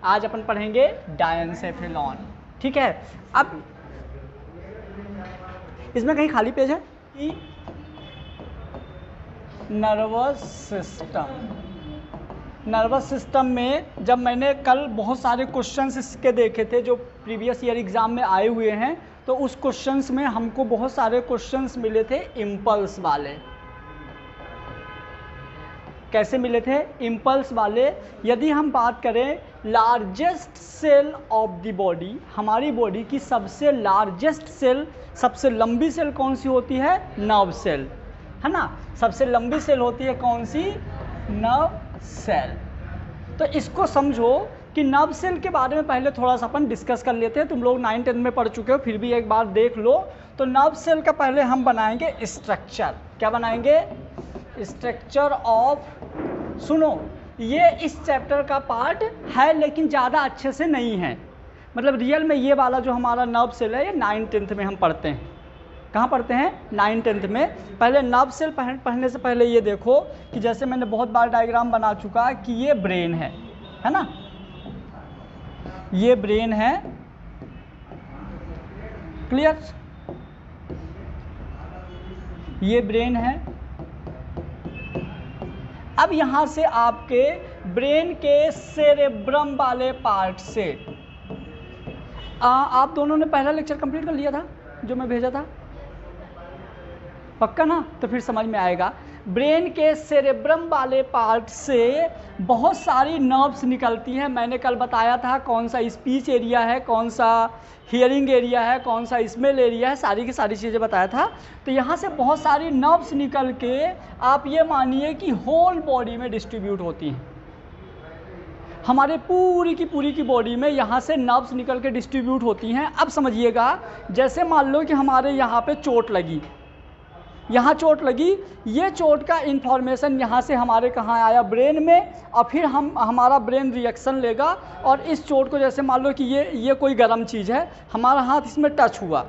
आज अपन पढ़ेंगे डायनसेफेलॉन। ठीक है, अब इसमें कहीं खाली पेज है कि नर्वस सिस्टम में जब मैंने कल बहुत सारे क्वेश्चंस इसके देखे थे जो प्रीवियस ईयर एग्जाम में आए हुए हैं, तो उस क्वेश्चंस में हमको बहुत सारे क्वेश्चंस मिले थे इम्पल्स वाले। कैसे मिले थे? इम्पल्स वाले। यदि हम बात करें largest cell of the body, हमारी बॉडी की सबसे लार्जेस्ट सेल, सबसे लंबी सेल कौन सी होती है? नर्व सेल, है ना। सबसे लंबी सेल होती है कौन सी? Nerve cell. तो इसको समझो कि नर्व सेल के बारे में पहले थोड़ा सा अपन डिस्कस कर लेते हैं। तुम लोग 9-10 में पढ़ चुके हो, फिर भी एक बार देख लो। तो नर्व सेल का पहले हम बनाएंगे स्ट्रक्चर। क्या बनाएंगे? स्ट्रक्चर ऑफ, सुनो ये इस चैप्टर का पार्ट है लेकिन ज़्यादा अच्छे से नहीं है। मतलब रियल में ये वाला जो हमारा नर्व सेल है ये 9-10 में हम पढ़ते हैं। कहाँ पढ़ते हैं? 9-10 में। पहले नर्व सेल पढ़ने से पहले ये देखो कि जैसे मैंने बहुत बार डायग्राम बना चुका कि ये ब्रेन है ना। ये ब्रेन है, क्लियर? ये ब्रेन है। अब यहाँ से आपके ब्रेन के सेरेब्रम वाले पार्ट से आप दोनों ने पहला लेक्चर कंप्लीट कर लिया था जो मैं भेजा था, पक्का ना? तो फिर समझ में आएगा। ब्रेन के सेरेब्रम वाले पार्ट से बहुत सारी नर्व्स निकलती हैं। मैंने कल बताया था कौन सा स्पीच एरिया है, कौन सा हियरिंग एरिया है, कौन सा स्मेल एरिया है, सारी की सारी चीज़ें बताया था। तो यहाँ से बहुत सारी नर्व्स निकल के आप ये मानिए कि होल बॉडी में डिस्ट्रीब्यूट होती हैं। हमारे पूरी की बॉडी में यहाँ से नर्व्स निकल के डिस्ट्रीब्यूट होती हैं। अब समझिएगा, जैसे मान लो कि हमारे यहाँ पे चोट लगी, यहाँ चोट लगी, ये चोट का इन्फॉर्मेशन यहाँ से हमारे कहाँ आया? ब्रेन में। और फिर हमारा ब्रेन रिएक्शन लेगा और इस चोट को, जैसे मान लो कि ये कोई गर्म चीज़ है, हमारा हाथ इसमें टच हुआ,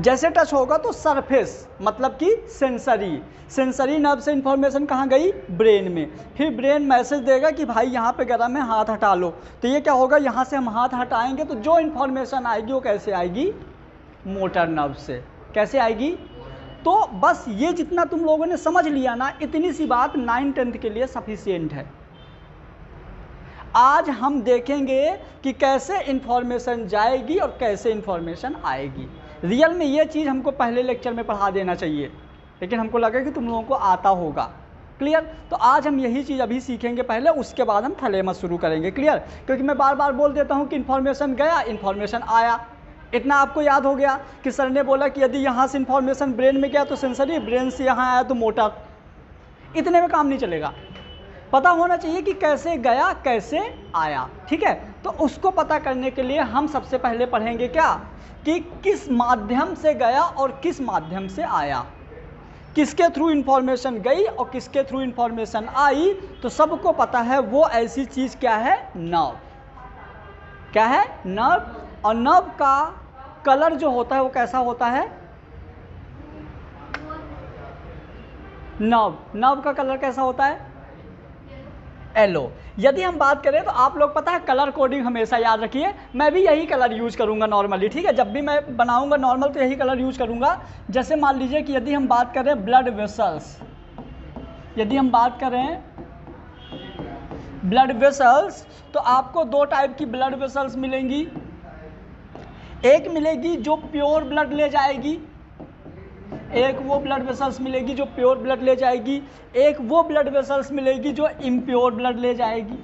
जैसे टच होगा तो सरफेस मतलब कि सेंसरी नर्व से इन्फॉर्मेशन कहाँ गई? ब्रेन में। फिर ब्रेन मैसेज देगा कि भाई यहाँ पे गर्म है, हाथ हटा लो। तो ये क्या होगा? यहाँ से हम हाथ हटाएंगे तो जो इन्फॉर्मेशन आएगी वो कैसे आएगी? मोटर नर्व से। कैसे आएगी? तो बस ये जितना तुम लोगों ने समझ लिया ना, इतनी सी बात 9-10 के लिए सफिशिएंट है। आज हम देखेंगे कि कैसे इन्फॉर्मेशन जाएगी और कैसे इन्फॉर्मेशन आएगी। रियल में ये चीज़ हमको पहले लेक्चर में पढ़ा देना चाहिए, लेकिन हमको लगा कि तुम लोगों को आता होगा। क्लियर? तो आज हम यही चीज़ अभी सीखेंगे पहले, उसके बाद हम थैलेमस शुरू करेंगे। क्लियर? क्योंकि मैं बार बार बोल देता हूँ कि इन्फॉर्मेशन गया, इन्फॉर्मेशन आया। इतना आपको याद हो गया कि सर ने बोला कि यदि यहाँ से इन्फॉर्मेशन ब्रेन में गया तो सेंसरी, ब्रेन से यहाँ आया तो मोटर। इतने में काम नहीं चलेगा, पता होना चाहिए कि कैसे गया कैसे आया। ठीक है? तो उसको पता करने के लिए हम सबसे पहले पढ़ेंगे क्या कि किस माध्यम से गया और किस माध्यम से आया, किसके थ्रू इन्फॉर्मेशन गई और किसके थ्रू इन्फॉर्मेशन आई। तो सबको पता है वो ऐसी चीज़ क्या है? नर्व। क्या है? नर्व। और नर्व का कलर जो होता है वो कैसा होता है? नर्व का कलर कैसा होता है? येलो। यदि हम बात करें तो आप लोग पता है कलर कोडिंग हमेशा याद रखिए, मैं भी यही कलर यूज करूंगा नॉर्मली। ठीक है? जब भी मैं बनाऊंगा नॉर्मल तो यही कलर यूज करूंगा। जैसे मान लीजिए कि यदि हम बात करें ब्लड वेसल्स, यदि हम बात करें ब्लड वेसल्स, तो आपको दो टाइप की ब्लड वेसल्स मिलेंगी। एक मिलेगी जो प्योर ब्लड ले जाएगी, एक वो ब्लड वेसल्स मिलेगी जो प्योर ब्लड ले जाएगी, एक वो ब्लड वेसल्स मिलेगी जो इम्प्योर ब्लड ले जाएगी।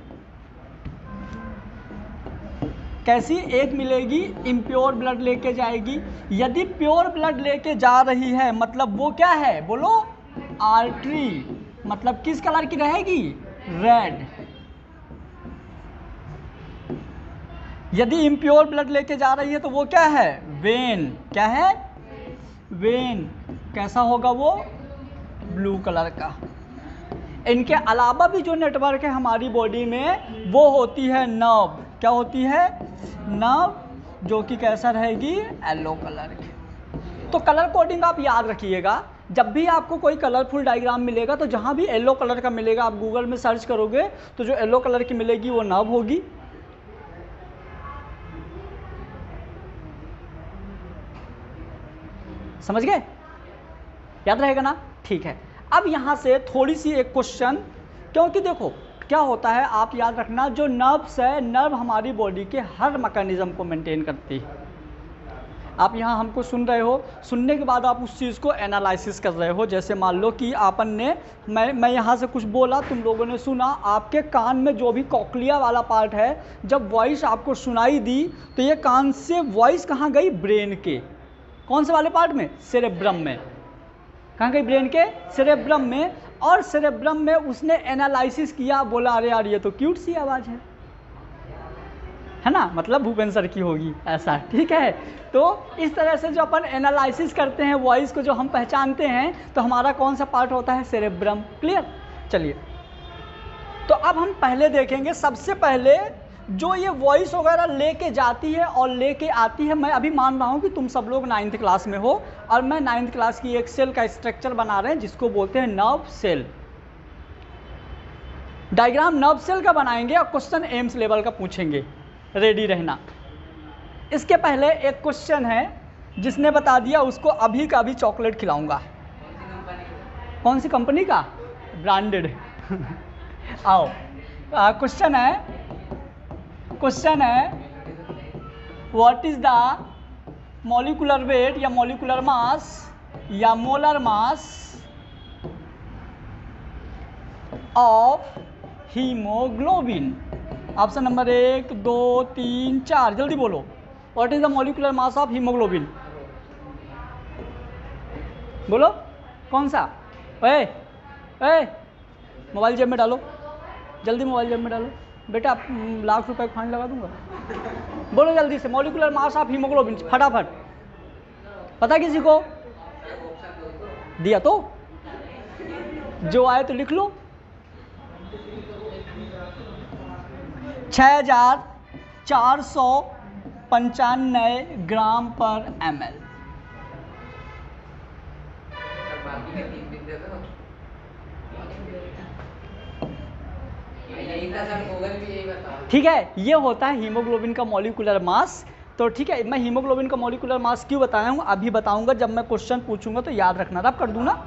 कैसी? एक मिलेगी इम्प्योर ब्लड लेके जाएगी। यदि प्योर ब्लड लेके जा रही है मतलब वो क्या है? बोलो, आर्टरी। मतलब किस कलर की रहेगी? रेड। यदि इम्प्योर ब्लड लेके जा रही है तो वो क्या है? वेन। क्या है? वेन। कैसा होगा वो? ब्लू कलर का। इनके अलावा भी जो नेटवर्क है हमारी बॉडी में वो होती है नर्व। क्या होती है? नर्व, जो कि कैसा रहेगी? येलो कलर की। तो कलर कोडिंग आप याद रखिएगा। जब भी आपको कोई कलरफुल डायग्राम मिलेगा तो जहाँ भी येलो कलर का मिलेगा, आप गूगल में सर्च करोगे तो जो येलो कलर की मिलेगी वो नर्व होगी। समझ गए? याद रहेगा ना? ठीक है। अब यहाँ से थोड़ी सी एक क्वेश्चन, क्योंकि देखो क्या होता है, आप याद रखना, जो नर्व्स है, नर्व हमारी बॉडी के हर मैकेनिज्म को मेंटेन करती है। आप यहाँ हमको सुन रहे हो, सुनने के बाद आप उस चीज़ को एनालिसिस कर रहे हो। जैसे मान लो कि आपन ने मैं यहाँ से कुछ बोला, तुम लोगों ने सुना, आपके कान में जो भी कॉक्लिया वाला पार्ट है, जब वॉइस आपको सुनाई दी तो ये कान से वॉइस कहाँ गई? ब्रेन के कौन से वाले पार्ट में? सेरेब्रम में। कहाँ गई? ब्रेन के सेरेब्रम में। और सेरेब्रम में उसने एनालिसिस किया, बोला अरे यार ये तो क्यूट सी आवाज़ है ना, मतलब भूपेंद्र सर की होगी, ऐसा। ठीक है, तो इस तरह से जो अपन एनालिसिस करते हैं वॉइस को, जो हम पहचानते हैं, तो हमारा कौन सा पार्ट होता है? सेरेब्रम। क्लियर? चलिए, तो अब हम पहले देखेंगे, सबसे पहले जो ये वॉइस वगैरह लेके जाती है और लेके आती है, मैं अभी मान रहा हूँ कि तुम सब लोग 9th क्लास में हो और मैं 9th क्लास की एक सेल का स्ट्रक्चर बना रहे हैं जिसको बोलते हैं nerve cell. Diagram nerve cell का बनाएंगे और क्वेश्चन एम्स लेवल का पूछेंगे, रेडी रहना। इसके पहले एक क्वेश्चन है, जिसने बता दिया उसको अभी का अभी चॉकलेट खिलाऊंगा। कौन सी कंपनी का? ब्रांडेड। आओ, क्वेश्चन है what is the molecular weight या मॉलिक्यूलर मास या molar mass of haemoglobin? Option number 1, 2, 3, 4, जल्दी बोलो। What is the molecular mass of haemoglobin? बोलो कौन सा? मोबाइल जेब में डालो, जल्दी मोबाइल जेब में डालो बेटा, लाख रुपए फाइन लगा दूंगा। बोलो जल्दी से, मॉलिक्यूलर मास ऑफ हीमोग्लोबिन, फटाफट। पता किसी को? दिया तो जो आए तो लिख लो। 6495 ग्राम पर ml। ठीक है, ये होता है हीमोग्लोबिन का मॉलिक्यूलर मास। तो ठीक है, मैं हीमोग्लोबिन का मॉलिक्यूलर मास क्यों बताया हूँ अभी बताऊंगा, जब मैं क्वेश्चन पूछूंगा तो याद रखना। रब कर दूँ ना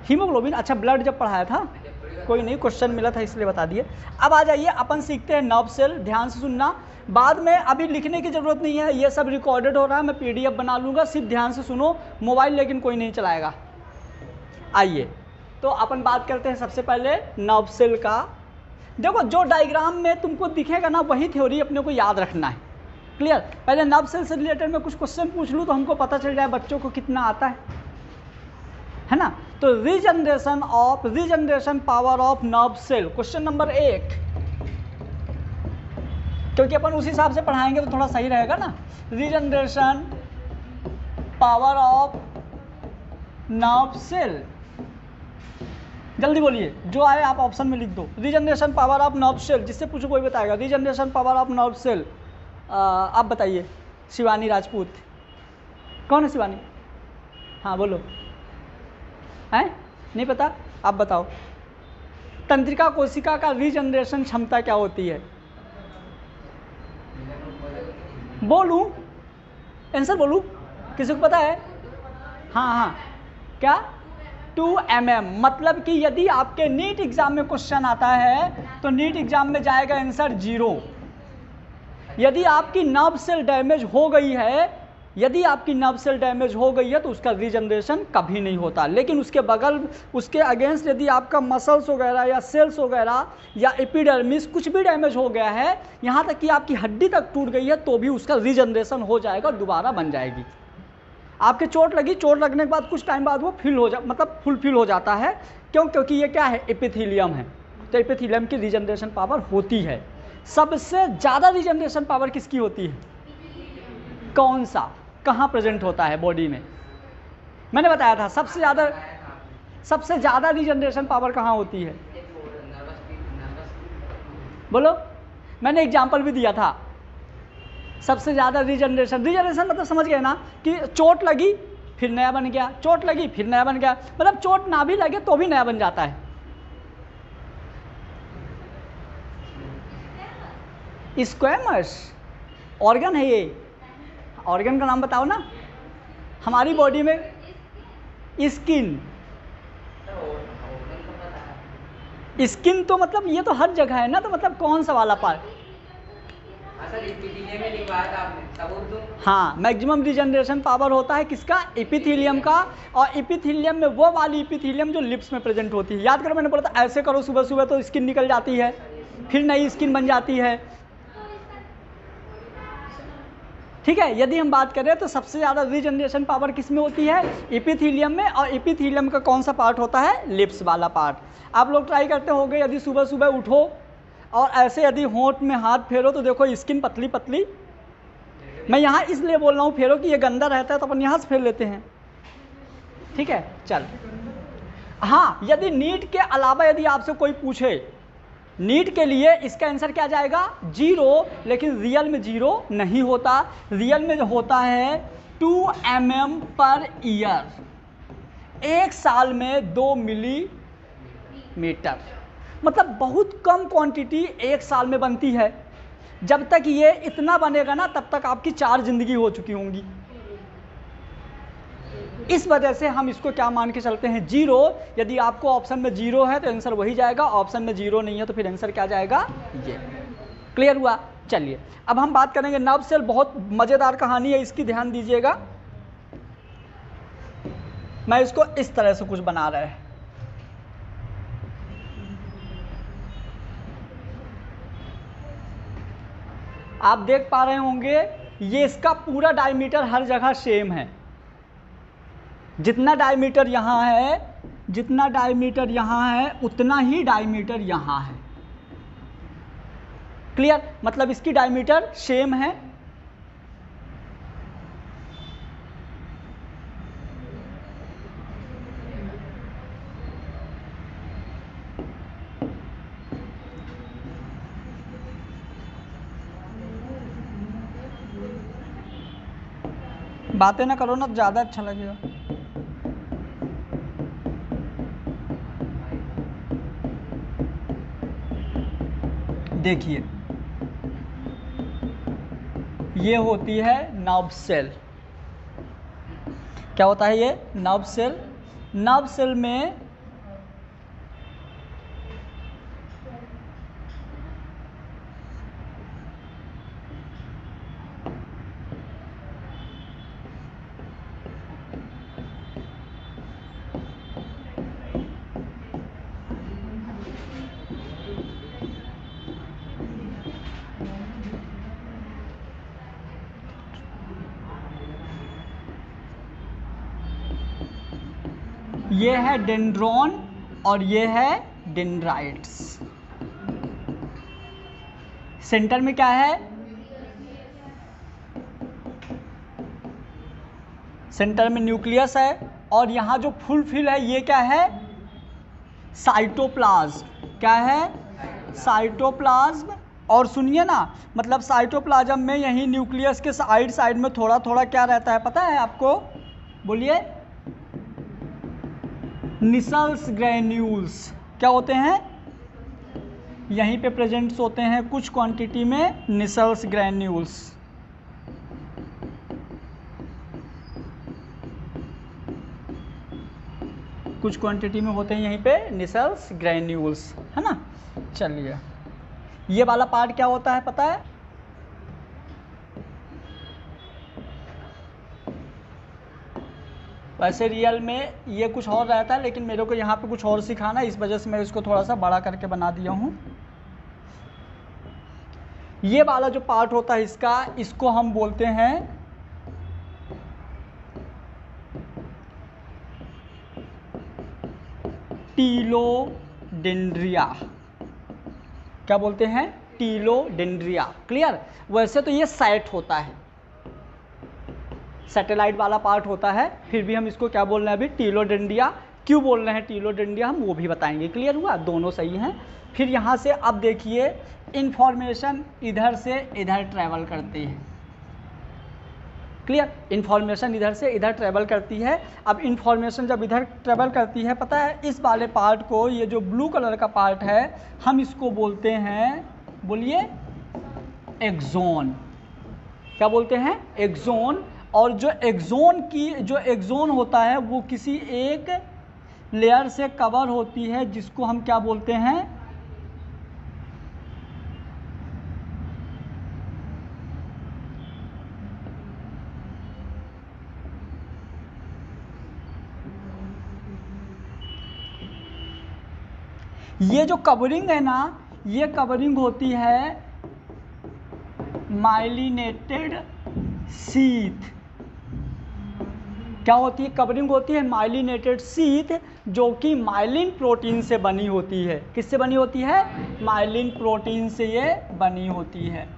हीमोग्लोबिन? अच्छा, ब्लड जब पढ़ाया था, कोई नहीं, क्वेश्चन मिला था इसलिए बता दिए। अब आ जाइए, अपन सीखते हैं नर्व सेल। ध्यान से सुनना, बाद में अभी लिखने की ज़रूरत नहीं है, ये सब रिकॉर्डेड हो रहा है, मैं PDF बना लूँगा, सिर्फ ध्यान से सुनो। मोबाइल लेकिन कोई नहीं चलाएगा। आइए, तो अपन बात करते हैं सबसे पहले नर्व सेल का। देखो, जो डायग्राम में तुमको दिखेगा ना, वही थ्योरी अपने को याद रखना है। क्लियर? पहले नर्व सेल से रिलेटेड मैं कुछ क्वेश्चन पूछ लूँ तो हमको पता चल जाए बच्चों को कितना आता है ना। तो regeneration power of nerve cell, question number 1, क्योंकि अपन उस हिसाब से पढ़ाएंगे तो थोड़ा सही रहेगा ना। Regeneration power of nerve cell, जल्दी बोलिए, जो आए आप ऑप्शन में लिख दो। Regeneration power of nerve cell, जिससे पूछो कोई बताएगा। Regeneration power of nerve cell, आप बताइए। शिवानी राजपूत, कौन है शिवानी? हाँ बोलो। हैं? नहीं पता? आप बताओ। तंत्रिका कोशिका का रीजनरेशन क्षमता क्या होती है? बोलूं? आंसर बोलूं? किसी को पता है? हाँ, क्या? 2 mm। मतलब कि यदि आपके नीट एग्जाम में क्वेश्चन आता है तो नीट एग्जाम में जाएगा आंसर 0। यदि आपकी नर्व सेल डैमेज हो गई है, तो उसका रीजनरेशन कभी नहीं होता। लेकिन उसके बगल, उसके अगेंस्ट यदि आपका मसल्स वगैरह या सेल्स वगैरह या एपिडर्मिस कुछ भी डैमेज हो गया है, यहाँ तक कि आपकी हड्डी तक टूट गई है, तो भी उसका रीजनरेशन हो जाएगा, दोबारा बन जाएगी। आपके चोट लगने के बाद कुछ टाइम बाद वो फुलफिल हो जाता है। क्यों? क्योंकि ये क्या है? एपिथेलियम है। तो एपिथेलियम की रीजनरेशन पावर होती है। सबसे ज़्यादा रीजनरेशन पावर किसकी होती है? कौन सा? कहाँ प्रेजेंट होता है बॉडी में? मैंने बताया था सबसे ज़्यादा रीजनरेशन पावर कहाँ होती है? बोलो, मैंने एग्जाम्पल भी दिया था। सबसे ज़्यादा रीजनरेशन मतलब समझ गए ना, कि चोट लगी फिर नया बन गया, चोट लगी फिर नया बन गया, मतलब चोट ना भी लगे तो भी नया बन जाता है। स्क्वैमस ऑर्गन है ये, ऑर्गन का नाम बताओ ना। हमारी बॉडी में स्किन, स्किन तो मतलब ये तो हर जगह है ना, तो मतलब कौन सा वाला पार्ट? हाँ, मैक्सिमम रिजनरेशन पावर होता है किसका? एपिथेलियम का। और एपिथेलियम में वो वाली एपिथेलियम जो लिप्स में प्रेजेंट होती है। याद करो मैंने बोला था ऐसे करो सुबह सुबह तो स्किन निकल जाती है, फिर नई स्किन बन जाती है। ठीक है, यदि हम बात करें तो सबसे ज़्यादा रीजनरेशन पावर किस में होती है? एपिथेलियम में। और एपिथेलियम का कौन सा पार्ट होता है? लिप्स वाला पार्ट। आप लोग ट्राई करते होंगे, यदि सुबह सुबह उठो और ऐसे यदि होंठ में हाथ फेरो तो देखो स्किन पतली पतली। मैं यहाँ इसलिए बोल रहा हूँ फेरो कि ये गंदा रहता है तो अपन यहाँ से फेर लेते हैं। ठीक है, चल। हाँ, यदि नीट के अलावा यदि आपसे कोई पूछे, नीट के लिए इसका आंसर क्या जाएगा? 0, लेकिन रियल में 0 नहीं होता। रियल में होता है 2 mm पर ईयर, एक साल में 2 मिलीमीटर, मतलब बहुत कम क्वांटिटी एक साल में बनती है। जब तक ये इतना बनेगा ना तब तक आपकी 4 जिंदगी हो चुकी होंगी। इस वजह से हम इसको क्या मान के चलते हैं? 0। यदि आपको ऑप्शन में 0 है तो आंसर वही जाएगा, ऑप्शन में 0 नहीं है तो फिर आंसर क्या जाएगा? ये। क्लियर हुआ? चलिए अब हम बात करेंगे नर्व सेल। बहुत मज़ेदार कहानी है इसकी, ध्यान दीजिएगा। मैं इसको इस तरह से कुछ बना रहा है। आप देख पा रहे होंगे ये इसका पूरा डायमीटर हर जगह सेम है। जितना डायमीटर यहाँ है, जितना डायमीटर यहाँ है उतना ही डायमीटर यहाँ है। क्लियर? मतलब इसकी डायमीटर सेम है। बातें ना करो ना, ज़्यादा अच्छा लगेगा। देखिए ये होती है नर्व सेल। क्या होता है ये? Nerve cell. नर्व सेल में ये है डेंड्रॉन और ये है डेंड्राइट्स। सेंटर में क्या है? सेंटर में न्यूक्लियस है। और यहाँ जो फुल फिल है ये क्या है? साइटोप्लाज्म। क्या है? साइटोप्लाज्म। और सुनिए ना, मतलब साइटोप्लाज्म में यही न्यूक्लियस के साइड साइड में थोड़ा थोड़ा क्या रहता है पता है आपको? बोलिए। Nissl's granules. क्या होते हैं? यहीं पे प्रेजेंट्स होते हैं कुछ क्वांटिटी में निसल्स ग्रैन्यूल्स। कुछ क्वांटिटी में होते हैं यहीं पे निसल्स ग्रैन्यूल्स, है ना। चलिए ये वाला पार्ट क्या होता है पता है? वैसे रियल में ये कुछ और रहता है, लेकिन मेरे को यहाँ पे कुछ और सिखाना है, इस वजह से मैं इसको थोड़ा सा बड़ा करके बना दिया हूँ। ये वाला जो पार्ट होता है इसका, इसको हम बोलते हैं टीलोडेंड्रिया। क्या बोलते हैं? टीलोडेंड्रिया। क्लियर? वैसे तो ये साइट होता है, सैटेलाइट वाला पार्ट होता है, फिर भी हम इसको क्या बोल रहे हैं अभी? टीलोडेंड्रिया। क्यों बोल रहे हैं टीलोडेंड्रिया हम वो भी बताएंगे। क्लियर हुआ? दोनों सही हैं। फिर यहाँ से अब देखिए इंफॉर्मेशन इधर से इधर ट्रैवल करती है। क्लियर। इन्फॉर्मेशन इधर से इधर ट्रेवल करती है। अब इन्फॉर्मेशन जब इधर ट्रेवल करती है, पता है इस वाले पार्ट को, ये जो ब्लू कलर का पार्ट है, हम इसको बोलते हैं, बोलिए एक्सोन। क्या बोलते हैं? एक्सोन। और जो एक्सोन होता है वो किसी एक लेयर से कवर होती है, जिसको हम क्या बोलते हैं? ये जो कवरिंग है ना, ये कवरिंग होती है माइलिनेटेड शीथ। क्या होती है? कवरिंग होती है माइलिनेटेड शीथ, जो कि माइलिन प्रोटीन से बनी होती है। किससे बनी होती है? माइलिन प्रोटीन से ये बनी होती है।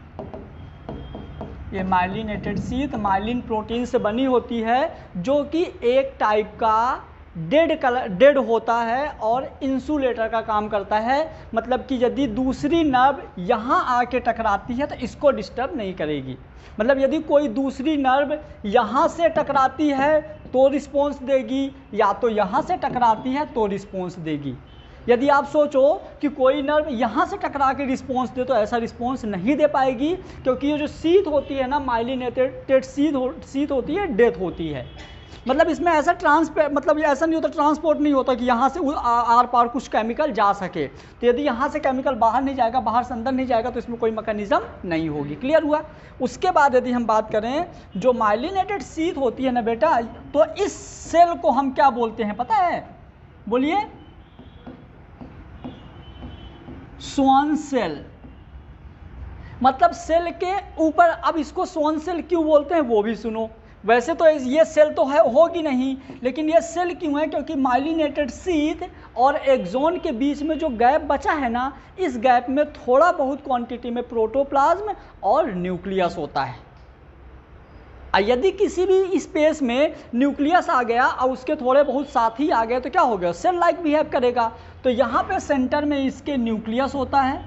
ये माइलिनेटेड शीथ माइलिन प्रोटीन से बनी होती है, जो कि एक टाइप का डेड होता है और इंसुलेटर का काम करता है। मतलब कि यदि दूसरी नर्व यहाँ आके टकराती है तो इसको डिस्टर्ब नहीं करेगी। मतलब यदि कोई दूसरी नर्व यहाँ से टकराती है तो रिस्पॉन्स देगी, या तो यहाँ से टकराती है तो रिस्पॉन्स देगी। यदि आप सोचो कि कोई नर्व यहाँ से टकरा के रिस्पॉन्स दे, तो ऐसा रिस्पॉन्स नहीं दे पाएगी, क्योंकि ये जो शीथ होती है ना, माइलिनेटेड शीथ होती है, डेथ होती है। मतलब इसमें ऐसा मतलब ऐसा नहीं होता, ट्रांसपोर्ट नहीं होता कि यहाँ से आर पार कुछ केमिकल जा सके। तो यदि यहाँ से केमिकल बाहर नहीं जाएगा, बाहर से अंदर नहीं जाएगा, तो इसमें कोई मैकेनिज्म नहीं होगी। क्लियर हुआ? उसके बाद यदि हम बात करें, जो माइलिनेटेड शीथ होती है ना बेटा, तो इस सेल को हम क्या बोलते हैं पता है? बोलिए। Schwann cell. मतलब सेल के ऊपर। अब इसको स्वान सेल क्यों बोलते हैं वो भी सुनो। वैसे तो ये सेल तो है होगी नहीं, लेकिन ये सेल क्यों है? क्योंकि माइलिनेटेड शीथ और एक्सोन के बीच में जो गैप बचा है ना, इस गैप में थोड़ा बहुत क्वांटिटी में प्रोटोप्लाज्म और न्यूक्लियस होता है। यदि किसी भी स्पेस में न्यूक्लियस आ गया और उसके थोड़े बहुत साथी आ गए, तो क्या हो गया? सेल लाइक बिहेव करेगा। तो यहाँ पे सेंटर में इसके न्यूक्लियस होता है,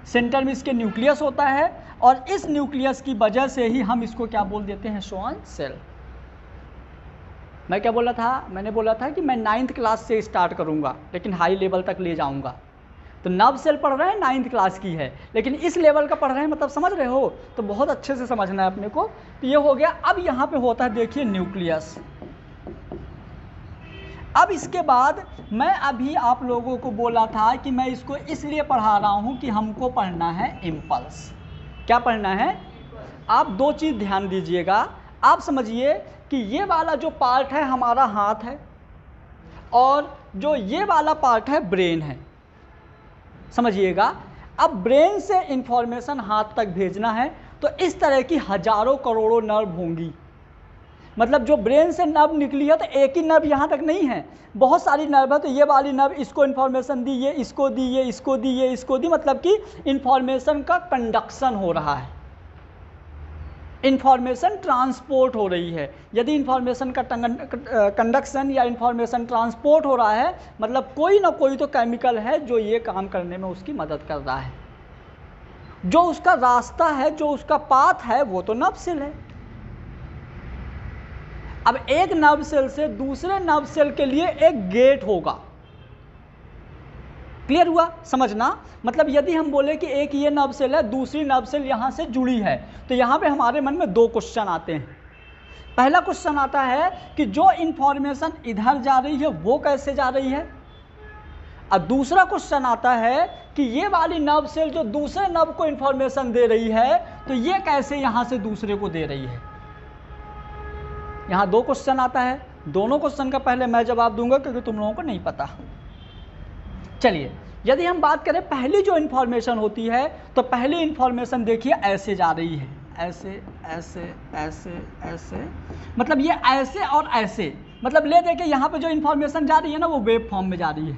सेंटर में इसके न्यूक्लियस होता है, और इस न्यूक्लियस की वजह से ही हम इसको क्या बोल देते हैं? Schwann cell. मैं क्या बोला था? मैंने बोला था कि मैं 9th क्लास से स्टार्ट करूंगा, लेकिन हाई लेवल तक ले जाऊंगा। तो नर्व सेल पढ़ रहे हैं, 9th क्लास की है, लेकिन इस लेवल का पढ़ रहे हैं, मतलब समझ रहे हो? तो बहुत अच्छे से समझना है अपने को। तो ये हो गया। अब यहाँ पे होता है, देखिए, न्यूक्लियस। अब इसके बाद मैं अभी आप लोगों को बोला था कि मैं इसको इसलिए पढ़ा रहा हूँ कि हमको पढ़ना है इम्पल्स। क्या पढ़ना है? आप दो चीज़ ध्यान दीजिएगा। आप समझिए कि ये वाला जो पार्ट है हमारा हाथ है, और जो ये वाला पार्ट है ब्रेन है। समझिएगा। अब ब्रेन से इंफॉर्मेशन हाथ तक भेजना है, तो इस तरह की हजारों करोड़ों नर्व होंगी। मतलब जो ब्रेन से नर्व निकली है, तो एक ही नर्व यहाँ तक नहीं है, बहुत सारी नर्व है। तो ये वाली नर्व इसको इन्फॉर्मेशन दी, ये इसको दी, ये इसको दी, ये इसको दी। मतलब कि इन्फॉर्मेशन का कंडक्शन हो रहा है, इन्फॉर्मेशन ट्रांसपोर्ट हो रही है। यदि इन्फॉर्मेशन का कंडक्शन या इन्फॉर्मेशन ट्रांसपोर्ट हो रहा है, मतलब कोई ना कोई तो केमिकल है जो ये काम करने में उसकी मदद कर रहा है। जो उसका रास्ता है, जो उसका पाथ है, वो तो नर्व सेल है। अब एक नर्व सेल से दूसरे नर्व सेल के लिए एक गेट होगा। क्लियर हुआ? समझना। मतलब यदि हम बोले कि एक ये नर्व सेल है, दूसरी नर्व सेल यहाँ से जुड़ी है, तो यहाँ पे हमारे मन में दो क्वेश्चन आते हैं। पहला क्वेश्चन आता है कि जो इंफॉर्मेशन इधर जा रही है वो कैसे जा रही है, और दूसरा क्वेश्चन आता है कि ये वाली नर्व सेल जो दूसरे नर्व को इंफॉर्मेशन दे रही है, तो ये कैसे यहाँ से दूसरे को दे रही है। यहाँ दो क्वेश्चन आता है। दोनों क्वेश्चन का पहले मैं जवाब दूंगा, क्योंकि तुम लोगों को नहीं पता। चलिए, यदि हम बात करें पहली जो इन्फॉर्मेशन होती है, तो पहली इन्फॉर्मेशन देखिए ऐसे जा रही है, ऐसे ऐसे ऐसे ऐसे। मतलब ये ऐसे और ऐसे, मतलब ले दे के यहाँ पे जो इन्फॉर्मेशन जा रही है ना, वो वेव फॉर्म में जा रही है।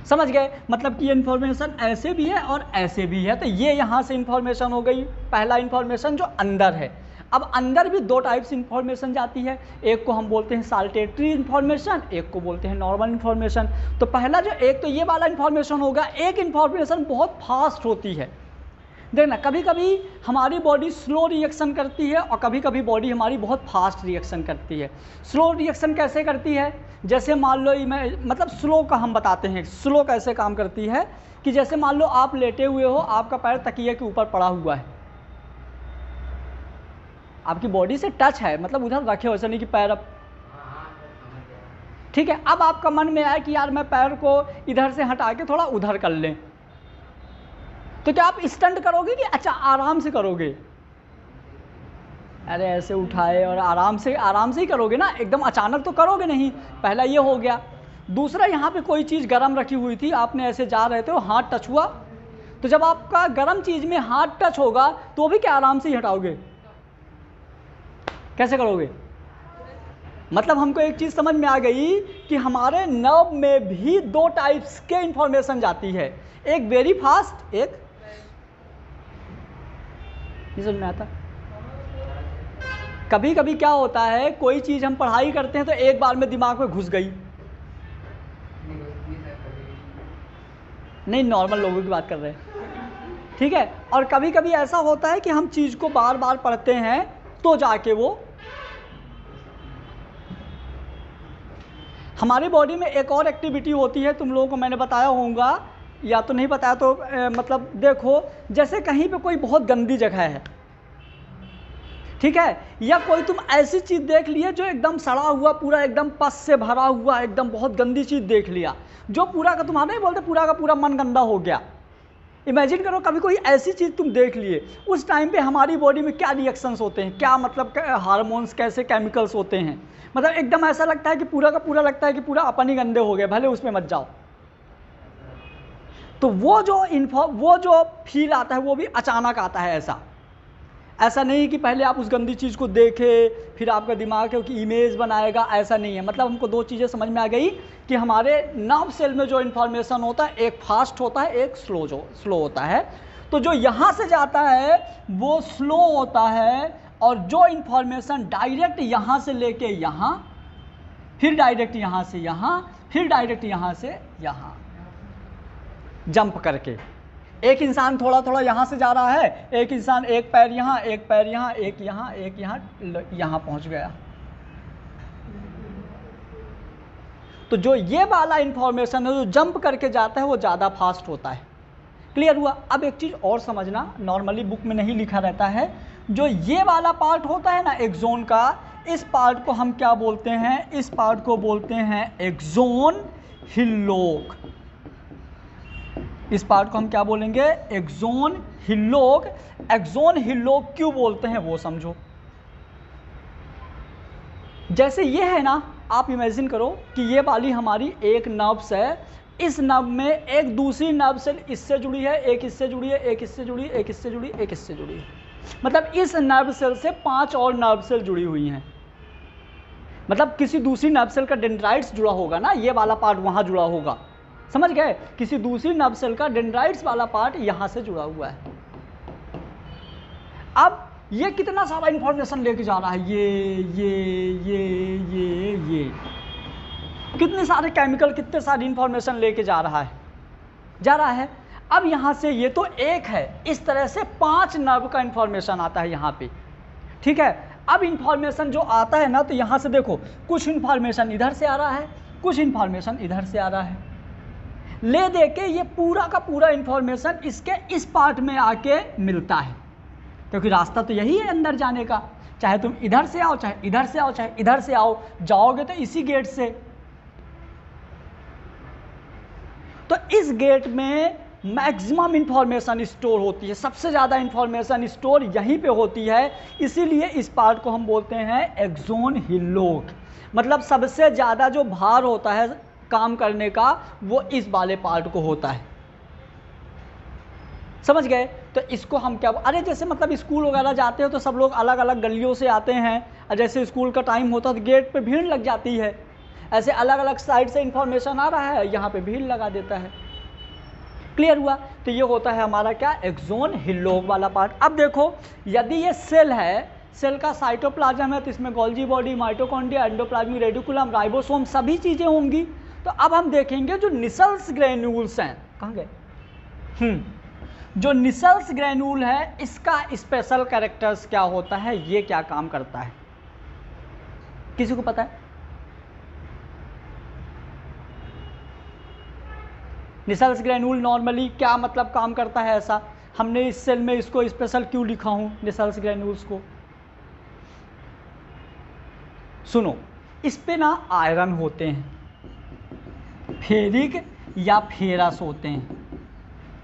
समझ गए? मतलब कि ये इन्फॉर्मेशन ऐसे भी है और ऐसे भी है। तो ये यहाँ से इन्फॉर्मेशन हो गई, पहला इन्फॉर्मेशन जो अंदर है। अब अंदर भी दो टाइप्स इन्फॉर्मेशन जाती है, एक को हम बोलते हैं साल्टेटरी इन्फॉर्मेशन, एक को बोलते हैं नॉर्मल इन्फॉर्मेशन। तो पहला जो एक तो ये वाला इन्फॉर्मेशन होगा, एक इन्फॉर्मेशन बहुत फास्ट होती है, देखना कभी कभी हमारी बॉडी स्लो रिएक्शन करती है और कभी कभी बॉडी हमारी बहुत फास्ट रिएक्शन करती है। स्लो रिएक्शन कैसे करती है, जैसे मान लो मतलब स्लो का हम बताते हैं, स्लो कैसे काम करती है कि जैसे मान लो आप लेटे हुए हो, आपका पैर तकिए के ऊपर पड़ा हुआ है, आपकी बॉडी से टच है, मतलब उधर रखे हो, ऐसा नहीं कि पैर अब, ठीक है। अब आपका मन में आया कि यार मैं पैर को इधर से हटा के थोड़ा उधर कर लें, तो क्या आप स्टंट करोगे कि अच्छा आराम से करोगे? अरे ऐसे उठाए और आराम से ही करोगे ना, एकदम अचानक तो करोगे नहीं। पहला ये हो गया। दूसरा, यहाँ पे कोई चीज़ गरम रखी हुई थी, आपने ऐसे जा रहे थे और हाथ टच हुआ, तो जब आपका गरम चीज़ में हाथ टच होगा तो भी क्या आराम से ही हटाओगे? कैसे करोगे? मतलब हमको एक चीज़ समझ में आ गई कि हमारे नर्व में भी दो टाइप्स के इंफॉर्मेशन जाती है, एक वेरी फास्ट, एक नहीं समझ में आता। कभी कभी क्या होता है, कोई चीज़ हम पढ़ाई करते हैं तो एक बार में दिमाग में घुस गई, नहीं नॉर्मल लोगों की बात कर रहे हैं, ठीक है। और कभी कभी ऐसा होता है कि हम चीज़ को बार बार पढ़ते हैं तो जाके वो हमारी बॉडी में एक और एक्टिविटी होती है, तुम लोगों को मैंने बताया होगा या तो नहीं बताया तो मतलब देखो, जैसे कहीं पे कोई बहुत गंदी जगह है, ठीक है, या कोई तुम ऐसी चीज़ देख लिए जो एकदम सड़ा हुआ, पूरा एकदम पस से भरा हुआ, एकदम बहुत गंदी चीज़ देख लिया, जो पूरा का तुम्हारा नहीं बोलते पूरा का पूरा मन गंदा हो गया। इमेजिन करो कभी कोई ऐसी चीज़ तुम देख लिए, उस टाइम पे हमारी बॉडी में क्या रिएक्शंस होते हैं, क्या मतलब हार्मोन्स, कैसे केमिकल्स होते हैं, मतलब एकदम ऐसा लगता है कि पूरा का पूरा लगता है कि पूरा अपन ही गंदे हो गए, भले उसमें मत जाओ। तो वो जो फील आता है वो भी अचानक आता है। ऐसा नहीं कि पहले आप उस गंदी चीज़ को देखें फिर आपका दिमाग है कि इमेज बनाएगा, ऐसा नहीं है। मतलब हमको दो चीज़ें समझ में आ गई कि हमारे नर्व सेल में जो इन्फॉर्मेशन होता है, एक फास्ट होता है, एक स्लो होता है। तो जो यहाँ से जाता है वो स्लो होता है, और जो इन्फॉर्मेशन डायरेक्ट यहाँ से लेके यहाँ, फिर डायरेक्ट यहाँ से यहाँ, फिर डायरेक्ट यहाँ से यहाँ जंप करके, एक इंसान थोड़ा थोड़ा यहाँ से जा रहा है, एक इंसान एक पैर यहाँ, एक पैर यहाँ, एक यहाँ, एक यहाँ पहुँच गया। तो जो ये वाला इंफॉर्मेशन है जो जंप करके जाता है वो ज़्यादा फास्ट होता है। क्लियर हुआ? अब एक चीज़ और समझना, नॉर्मली बुक में नहीं लिखा रहता है, जो ये वाला पार्ट होता है ना एक्सोन का, इस पार्ट को हम क्या बोलते हैं? इस पार्ट को बोलते हैं एक्सोन हिल्लोक। इस पार्ट को हम क्या बोलेंगे? एक्सोन हिल्लोक। एक्सोन हिल्लोक क्यों बोलते हैं वो समझो। जैसे ये है ना, आप इमेजिन करो कि ये वाली हमारी एक नर्व्स है, इस नर्व में एक दूसरी नर्व सेल इससे जुड़ी है, एक इससे जुड़ी है, एक इससे जुड़ी है, एक इससे जुड़ी है, एक इससे जुड़ी है। मतलब इस नर्व सेल से 5 और नर्व सेल जुड़ी हुई हैं। मतलब किसी दूसरी नर्व सेल का डेंड्राइट्स जुड़ा होगा ना, ये वाला पार्ट वहाँ जुड़ा होगा, समझ गए? किसी दूसरी नर्व सेल का डेंड्राइट्स वाला पार्ट यहाँ से जुड़ा हुआ है। अब ये कितना सारा इंफॉर्मेशन लेके जा रहा है, ये कितने सारे केमिकल, कितने सारी इंफॉर्मेशन लेके जा रहा है। अब यहाँ से ये तो एक है, इस तरह से 5 नर्व का इंफॉर्मेशन आता है यहाँ पे, ठीक है। अब इंफॉर्मेशन जो आता है ना, तो यहाँ से देखो कुछ इंफॉर्मेशन इधर से आ रहा है, कुछ इंफॉर्मेशन इधर से आ रहा है, ले दे के ये पूरा का पूरा इंफॉर्मेशन इसके इस पार्ट में आके मिलता है, क्योंकि रास्ता तो यही है अंदर जाने का। चाहे तुम इधर से आओ, चाहे इधर से आओ, चाहे इधर से आओ, जाओगे तो इसी गेट से। तो इस गेट में मैक्सिमम इंफॉर्मेशन स्टोर होती है, सबसे ज़्यादा इंफॉर्मेशन स्टोर यहीं पे होती है, इसीलिए इस पार्ट को हम बोलते हैं एक्सोन हिल्लोक। मतलब सबसे ज़्यादा जो भार होता है काम करने का वो इस वाले पार्ट को होता है, समझ गए? तो इसको हम क्या, अरे जैसे मतलब स्कूल वगैरह जाते हो तो सब लोग अलग अलग गलियों से आते हैं, और जैसे स्कूल का टाइम होता है तो गेट पे भीड़ लग जाती है, ऐसे अलग अलग साइड से इंफॉर्मेशन आ रहा है, यहाँ पे भीड़ लगा देता है। क्लियर हुआ? तो ये होता है हमारा क्या, एक्सोन हिल्लोक वाला पार्ट। अब देखो यदि ये सेल है, सेल का साइटोप्लाज्म है, तो इसमें Golgi body, mitochondria, endoplasmic reticulum, ribosome सभी चीज़ें होंगी। तो अब हम देखेंगे जो निसल्स ग्रेन्यूल्स हैं, कहाँ गए? जो निसल्स ग्रेन्यूल है इसका स्पेशल कैरेक्टर्स क्या होता है, ये क्या काम करता है, किसी को पता है? निसल्स ग्रेन्यूल नॉर्मली क्या मतलब काम करता है, ऐसा हमने इस सेल में इसको स्पेशल क्यों लिखा हूं निसल्स ग्रेन्यूल्स को? सुनो, इस पे ना आयरन होते हैं, फेरिक या फेरस होते हैं।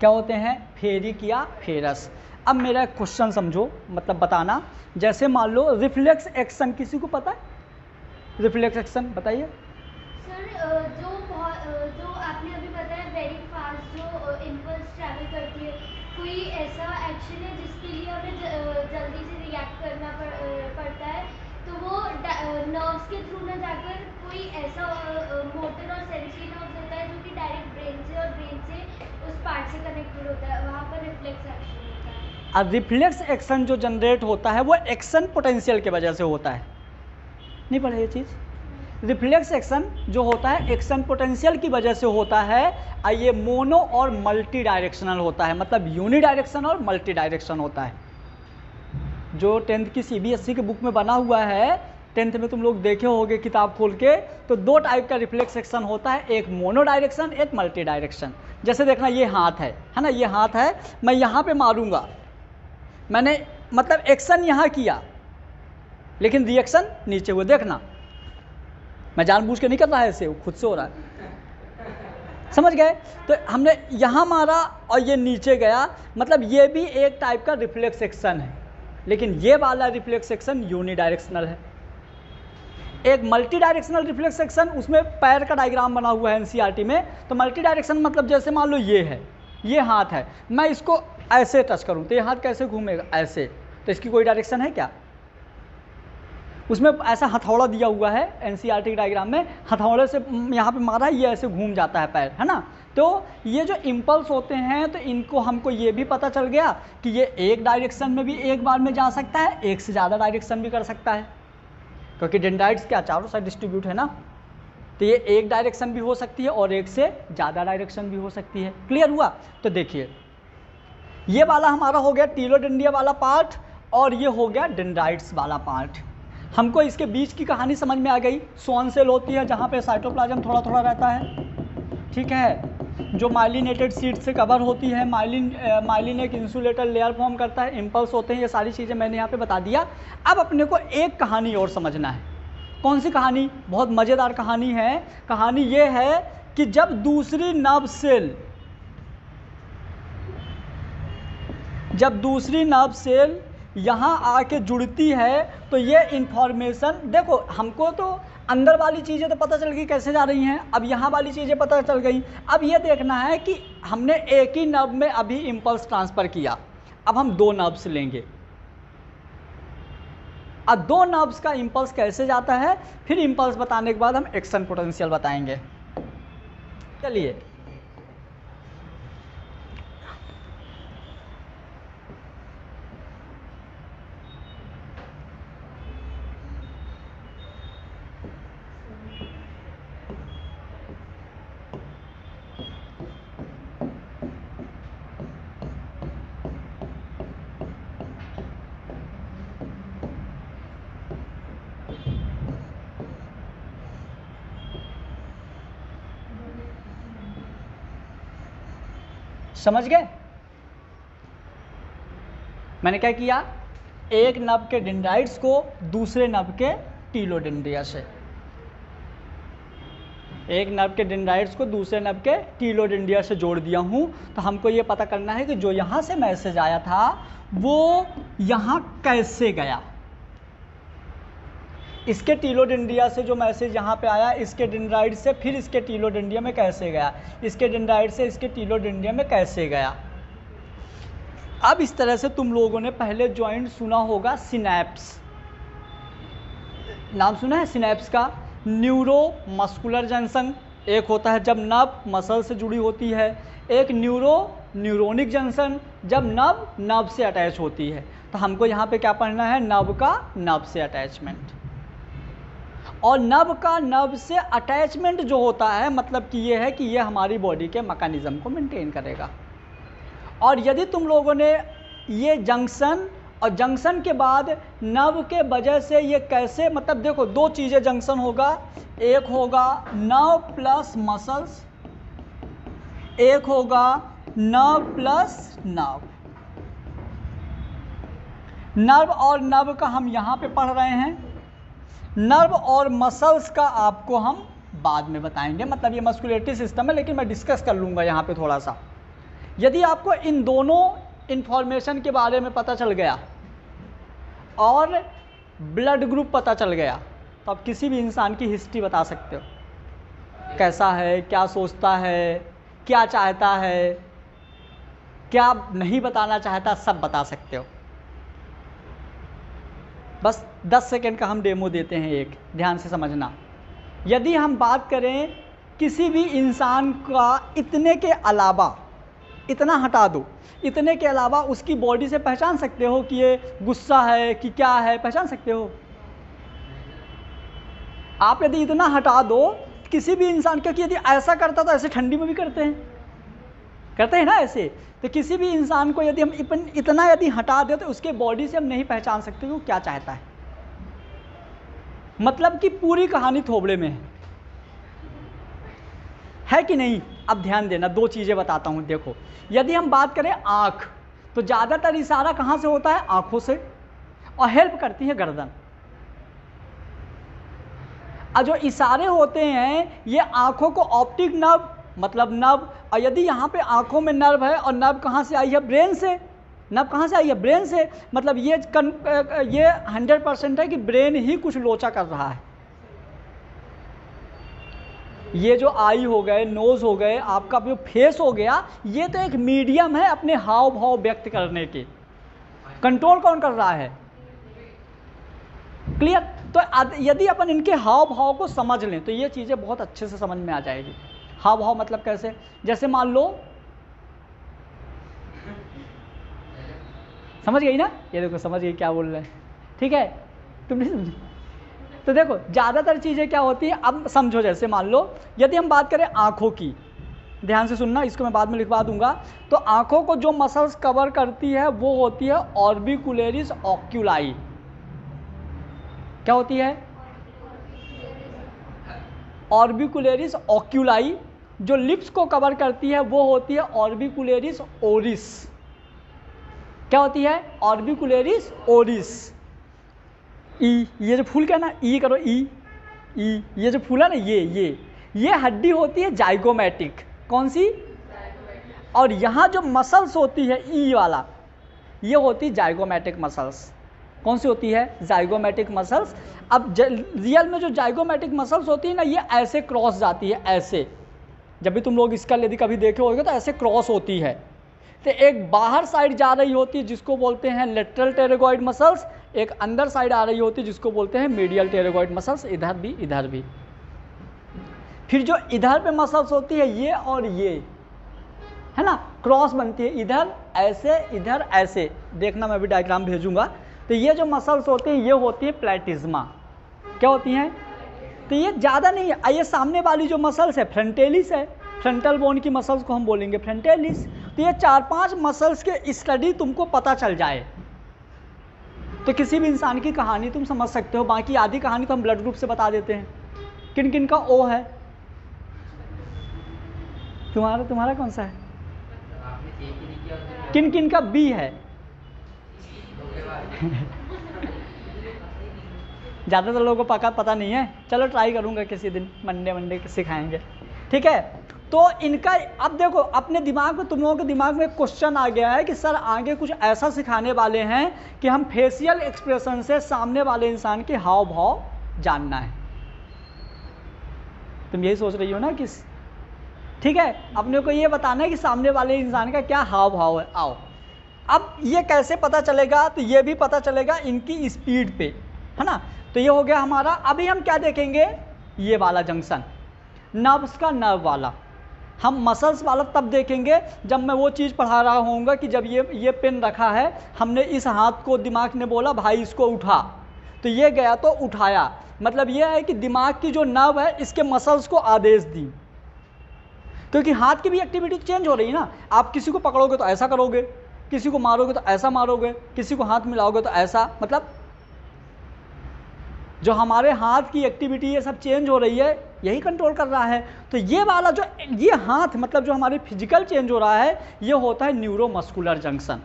क्या होते हैं? फेरिक या फेरस। अब मेरा एक क्वेश्चन समझो, मतलब बताना, जैसे मान लो रिफ्लेक्स एक्शन, किसी को पता है रिफ्लेक्स एक्शन? बताइए सर। जो आपने अभी बताया वेरी फास्ट जो इम्पल्स ट्रैवल करती है, कोई ऐसा एक्शन है जिसके लिए हमें जल्दी से रिएक्ट करना पड़ता है, तो वो नर्व्स के थ्रू ना जाकर कोई ऐसा मोटर और सेंसरी नर्व्स होता है जो कि डायरेक्ट ब्रेन से और ब्रेन से उस पार्ट से कनेक्टेड होता है, वहाँ पर रिफ्लेक्स एक्शन होता है। अब रिफ्लेक्स एक्शन जो जनरेट होता है वो एक्शन पोटेंशियल की वजह से होता है, नहीं पढ़ा ये चीज़? रिफ्लेक्स एक्शन जो होता है एक्शन पोटेंशियल की वजह से होता है, और ये मोनो और मल्टी डायरेक्शनल होता है, मतलब यूनि डायरेक्शन और मल्टी डायरेक्शन होता है। जो 10th की CBSE के बुक में बना हुआ है, 10th में तुम लोग देखे होगे किताब खोल के, तो दो टाइप का रिफ्लेक्स एक्शन होता है, एक मोनो डायरेक्शन, एक मल्टी डायरेक्शन। जैसे देखना ये हाथ है ना, ये हाथ है, मैं यहाँ पे मारूंगा, मैंने मतलब एक्शन यहाँ किया लेकिन रिएक्शन नीचे हुआ, देखना मैं जानबूझ के नहीं कर रहा है, ऐसे खुद से हो रहा है, समझ गए? तो हमने यहाँ मारा और ये नीचे गया, मतलब ये भी एक टाइप का रिफ्लेक्स एक्शन है, लेकिन ये वाला रिफ्लेक्स एक्शन यूनि डायरेक्शनल है। एक मल्टी डायरेक्शनल रिफ्लेक्स एक्शन, उसमें पैर का डायग्राम बना हुआ है NCERT में। तो मल्टी डायरेक्शन मतलब जैसे मान लो ये है, ये हाथ है, मैं इसको ऐसे टच करूँ तो ये हाथ कैसे घूमेगा? ऐसे। तो इसकी कोई डायरेक्शन है क्या? उसमें ऐसा हथौड़ा दिया हुआ है NCERT के डायग्राम में, हथौड़े से यहाँ पे मारा, ये ऐसे घूम जाता है पैर, है ना? तो ये जो इम्पल्स होते हैं, तो इनको हमको ये भी पता चल गया कि ये एक डायरेक्शन में भी एक बार में जा सकता है, एक से ज़्यादा डायरेक्शन भी कर सकता है, क्योंकि डेंड्राइट्स क्या चारों साइड डिस्ट्रीब्यूट है ना। तो ये एक डायरेक्शन भी हो सकती है और एक से ज़्यादा डायरेक्शन भी हो सकती है। क्लियर हुआ? तो देखिए, ये वाला हमारा हो गया टीलोडेंड्रिया वाला पार्ट, और ये हो गया डेंड्राइट्स वाला पार्ट। हमको इसके बीच की कहानी समझ में आ गई। स्वान सेल होती है जहाँ पे साइटोप्लाज्म थोड़ा थोड़ा रहता है, ठीक है, जो माइलिनेटेड सीट से कवर होती है। माइलिन एक इंसुलेटर लेयर फॉर्म करता है, इम्पल्स होते हैं, ये सारी चीज़ें मैंने यहाँ पे बता दिया। अब अपने को एक कहानी और समझना है। कौन सी कहानी? बहुत मज़ेदार कहानी है। कहानी ये है कि जब दूसरी नर्व सेल यहाँ आके जुड़ती है, तो ये इंफॉर्मेशन, देखो हमको तो अंदर वाली चीज़ें तो पता चल गई कैसे जा रही हैं, अब यहाँ वाली चीज़ें पता चल गई। अब ये देखना है कि हमने एक ही नर्व में अभी इम्पल्स ट्रांसफ़र किया, अब हम दो नर्व्स लेंगे, अब दो नर्व्स का इम्पल्स कैसे जाता है, फिर इम्पल्स बताने के बाद हम एक्शन पोटेंशियल बताएंगे। चलिए, समझ गए? मैंने क्या किया, एक नर्व के डेंड्राइट्स को दूसरे नर्व के टीलोडेंड्रिया से, एक नर्व के डेंड्राइट्स को दूसरे नर्व के टीलोडेंड्रिया से जोड़ दिया हूँ। तो हमको ये पता करना है कि जो यहाँ से मैसेज आया था वो यहाँ कैसे गया। इसके टीलोडेंड्रिया से जो मैसेज यहाँ पे आया, इसके डेंड्राइट से फिर इसके टीलोडेंड्रिया में कैसे गया, इसके डेंड्राइट से इसके टीलोडेंड्रिया में कैसे गया। अब इस तरह से तुम लोगों ने पहले जॉइंट सुना होगा सिनैप्स, नाम सुना है सिनैप्स का। न्यूरो मस्कुलर जंक्शन एक होता है जब नर्व मसल से जुड़ी होती है, एक न्यूरोनिक जंक्शन जब नर्व से अटैच होती है। तो हमको यहाँ पे क्या पढ़ना है, नर्व का नर्व से अटैचमेंट। और नर्व का नर्व से अटैचमेंट जो होता है, मतलब कि ये है कि ये हमारी बॉडी के मैकेनिज्म को मेंटेन करेगा। और यदि तुम लोगों ने ये जंक्शन और जंक्शन के बाद नर्व के वजह से ये कैसे, मतलब देखो दो चीज़ें जंक्शन होगा, एक होगा नर्व प्लस मसल्स, एक होगा नर्व प्लस नर्व। नर्व और नर्व का हम यहाँ पे पढ़ रहे हैं, नर्व और मसल्स का आपको हम बाद में बताएंगे, मतलब ये मस्कुलेटरी सिस्टम है लेकिन मैं डिस्कस कर लूँगा यहाँ पे थोड़ा सा। यदि आपको इन दोनों इन्फॉर्मेशन के बारे में पता चल गया और ब्लड ग्रुप पता चल गया तो आप किसी भी इंसान की हिस्ट्री बता सकते हो, कैसा है, क्या सोचता है, क्या चाहता है, क्या नहीं बताना चाहता, सब बता सकते हो। बस 10 सेकेंड का हम डेमो देते हैं, एक ध्यान से समझना। यदि हम बात करें किसी भी इंसान का इतने के अलावा, इतना हटा दो, इतने के अलावा उसकी बॉडी से पहचान सकते हो कि ये गुस्सा है कि क्या है, पहचान सकते हो आप? यदि इतना हटा दो किसी भी इंसान, क्योंकि यदि ऐसा करता तो ऐसे ठंडी में भी करते हैं ना ऐसे, तो किसी भी इंसान को यदि हम इतना यदि हटा दे तो उसके बॉडी से हम नहीं पहचान सकते कि वो क्या चाहता है, मतलब कि पूरी कहानी थोबड़े में है कि नहीं। अब ध्यान देना, दो चीज़ें बताता हूँ। देखो, यदि हम बात करें आँख, तो ज़्यादातर इशारा कहाँ से होता है? आँखों से, और हेल्प करती है गर्दन। और जो इशारे होते हैं ये आँखों को ऑप्टिक नर्व, मतलब नर्व, और यदि यहाँ पे आँखों में नर्व है और नर्व कहाँ से आई है? ब्रेन से। नर्व कहाँ से आई है? ब्रेन से। मतलब ये 100% है कि ब्रेन ही कुछ लोचा कर रहा है। ये जो आई हो गए, नोज़ हो गए, आपका जो फेस हो गया, ये तो एक मीडियम है अपने हाव भाव व्यक्त करने के। कंट्रोल कौन कर रहा है? क्लियर? तो यदि अपन इनके हाव भाव को समझ लें तो ये चीज़ें बहुत अच्छे से समझ में आ जाएगी। हाव भाव मतलब कैसे? जैसे मान लो, समझ गई ना? ये देखो समझ गई क्या बोल रहे हैं, ठीक है? तुम नहीं समझी? तो देखो ज़्यादातर चीज़ें क्या होती है, अब समझो। जैसे मान लो यदि हम बात करें आँखों की, ध्यान से सुनना, इसको मैं बाद में लिखवा दूंगा। तो आँखों को जो मसल्स कवर करती है वो होती है ऑर्बिकुलरिस ऑक्यूलाई। क्या होती है? Orbicularis oculi. जो लिप्स को कवर करती है वो होती है ऑर्बिकुलरिस ओरिस। क्या होती है? ऑर्बिकुलरिस ओरिस। ई, ये जो फूल क्या ना, ई करो, ई ई, ये जो फूल है ना, ये हड्डी होती है जाइगोमैटिक। कौन सी? और यहाँ जो मसल्स होती है ई वाला, ये होती जाइगोमैटिक मसल्स। कौन सी होती है? Zygomatic muscles. अब रियल में जो जाइगोमैटिक मसल्स होती है ना, ये ऐसे क्रॉस जाती है, ऐसे। जब भी तुम लोग इसका यदि कभी देखे होगे तो ऐसे क्रॉस होती है। तो एक बाहर साइड जा रही होती है जिसको बोलते हैं लेटरल टेरेगॉइड मसल्स, एक अंदर साइड आ रही होती है जिसको बोलते हैं मीडियल टेरेगॉइड मसल्स, इधर भी इधर भी। फिर जो इधर पे मसल्स होती है ये और ये, है ना, क्रॉस बनती है, इधर ऐसे इधर ऐसे। देखना मैं भी डायग्राम भेजूंगा। तो ये जो मसल्स होती हैं ये होती है प्लेटिज्मा। क्या होती हैं? तो ये ज़्यादा नहीं है। ये सामने वाली जो मसल्स है फ्रंटेलिस है, फ्रंटल बोन की मसल्स को हम बोलेंगे फ्रंटेलिस। तो ये 4-5 मसल्स के स्टडी तुमको पता चल जाए तो किसी भी इंसान की कहानी तुम समझ सकते हो। बाकी आधी कहानी तो हम ब्लड ग्रुप से बता देते हैं। किन किन का ओ है? तुम्हारा कौन सा है? किन किन का बी है? ज़्यादातर लोगों को पता नहीं है। चलो ट्राई करूँगा किसी दिन, मंडे सिखाएंगे, ठीक है? तो इनका अब देखो, अपने दिमाग में, तुम लोगों के दिमाग में क्वेश्चन आ गया है कि सर आगे कुछ ऐसा सिखाने वाले हैं कि हम फेशियल एक्सप्रेशन से सामने वाले इंसान के हाव भाव जानना है। तुम यही सोच रही हो ना कि ठीक है, अपने को ये बताना है कि सामने वाले इंसान का क्या हाव भाव है। आओ, अब ये कैसे पता चलेगा? तो ये भी पता चलेगा इनकी स्पीड पे, है ना। तो ये हो गया हमारा। अभी हम क्या देखेंगे? ये वाला जंक्शन, नर्व्स का नर्व वाला। हम मसल्स वाला तब देखेंगे जब मैं वो चीज़ पढ़ा रहा होऊंगा कि जब ये पेन रखा है, हमने इस हाथ को, दिमाग ने बोला भाई इसको उठा, तो ये गया तो उठाया। मतलब ये है कि दिमाग की जो नर्व है इसके मसल्स को आदेश दी। क्योंकि हाथ की भी एक्टिविटी चेंज हो रही है ना। आप किसी को पकड़ोगे तो ऐसा करोगे, किसी को मारोगे तो ऐसा मारोगे, किसी को हाथ मिलाओगे तो ऐसा, मतलब जो हमारे हाथ की एक्टिविटी ये सब चेंज हो रही है, यही कंट्रोल कर रहा है। तो ये वाला जो ये हाथ मतलब जो हमारी फिजिकल चेंज हो रहा है, ये होता है न्यूरोमस्कुलर जंक्शन,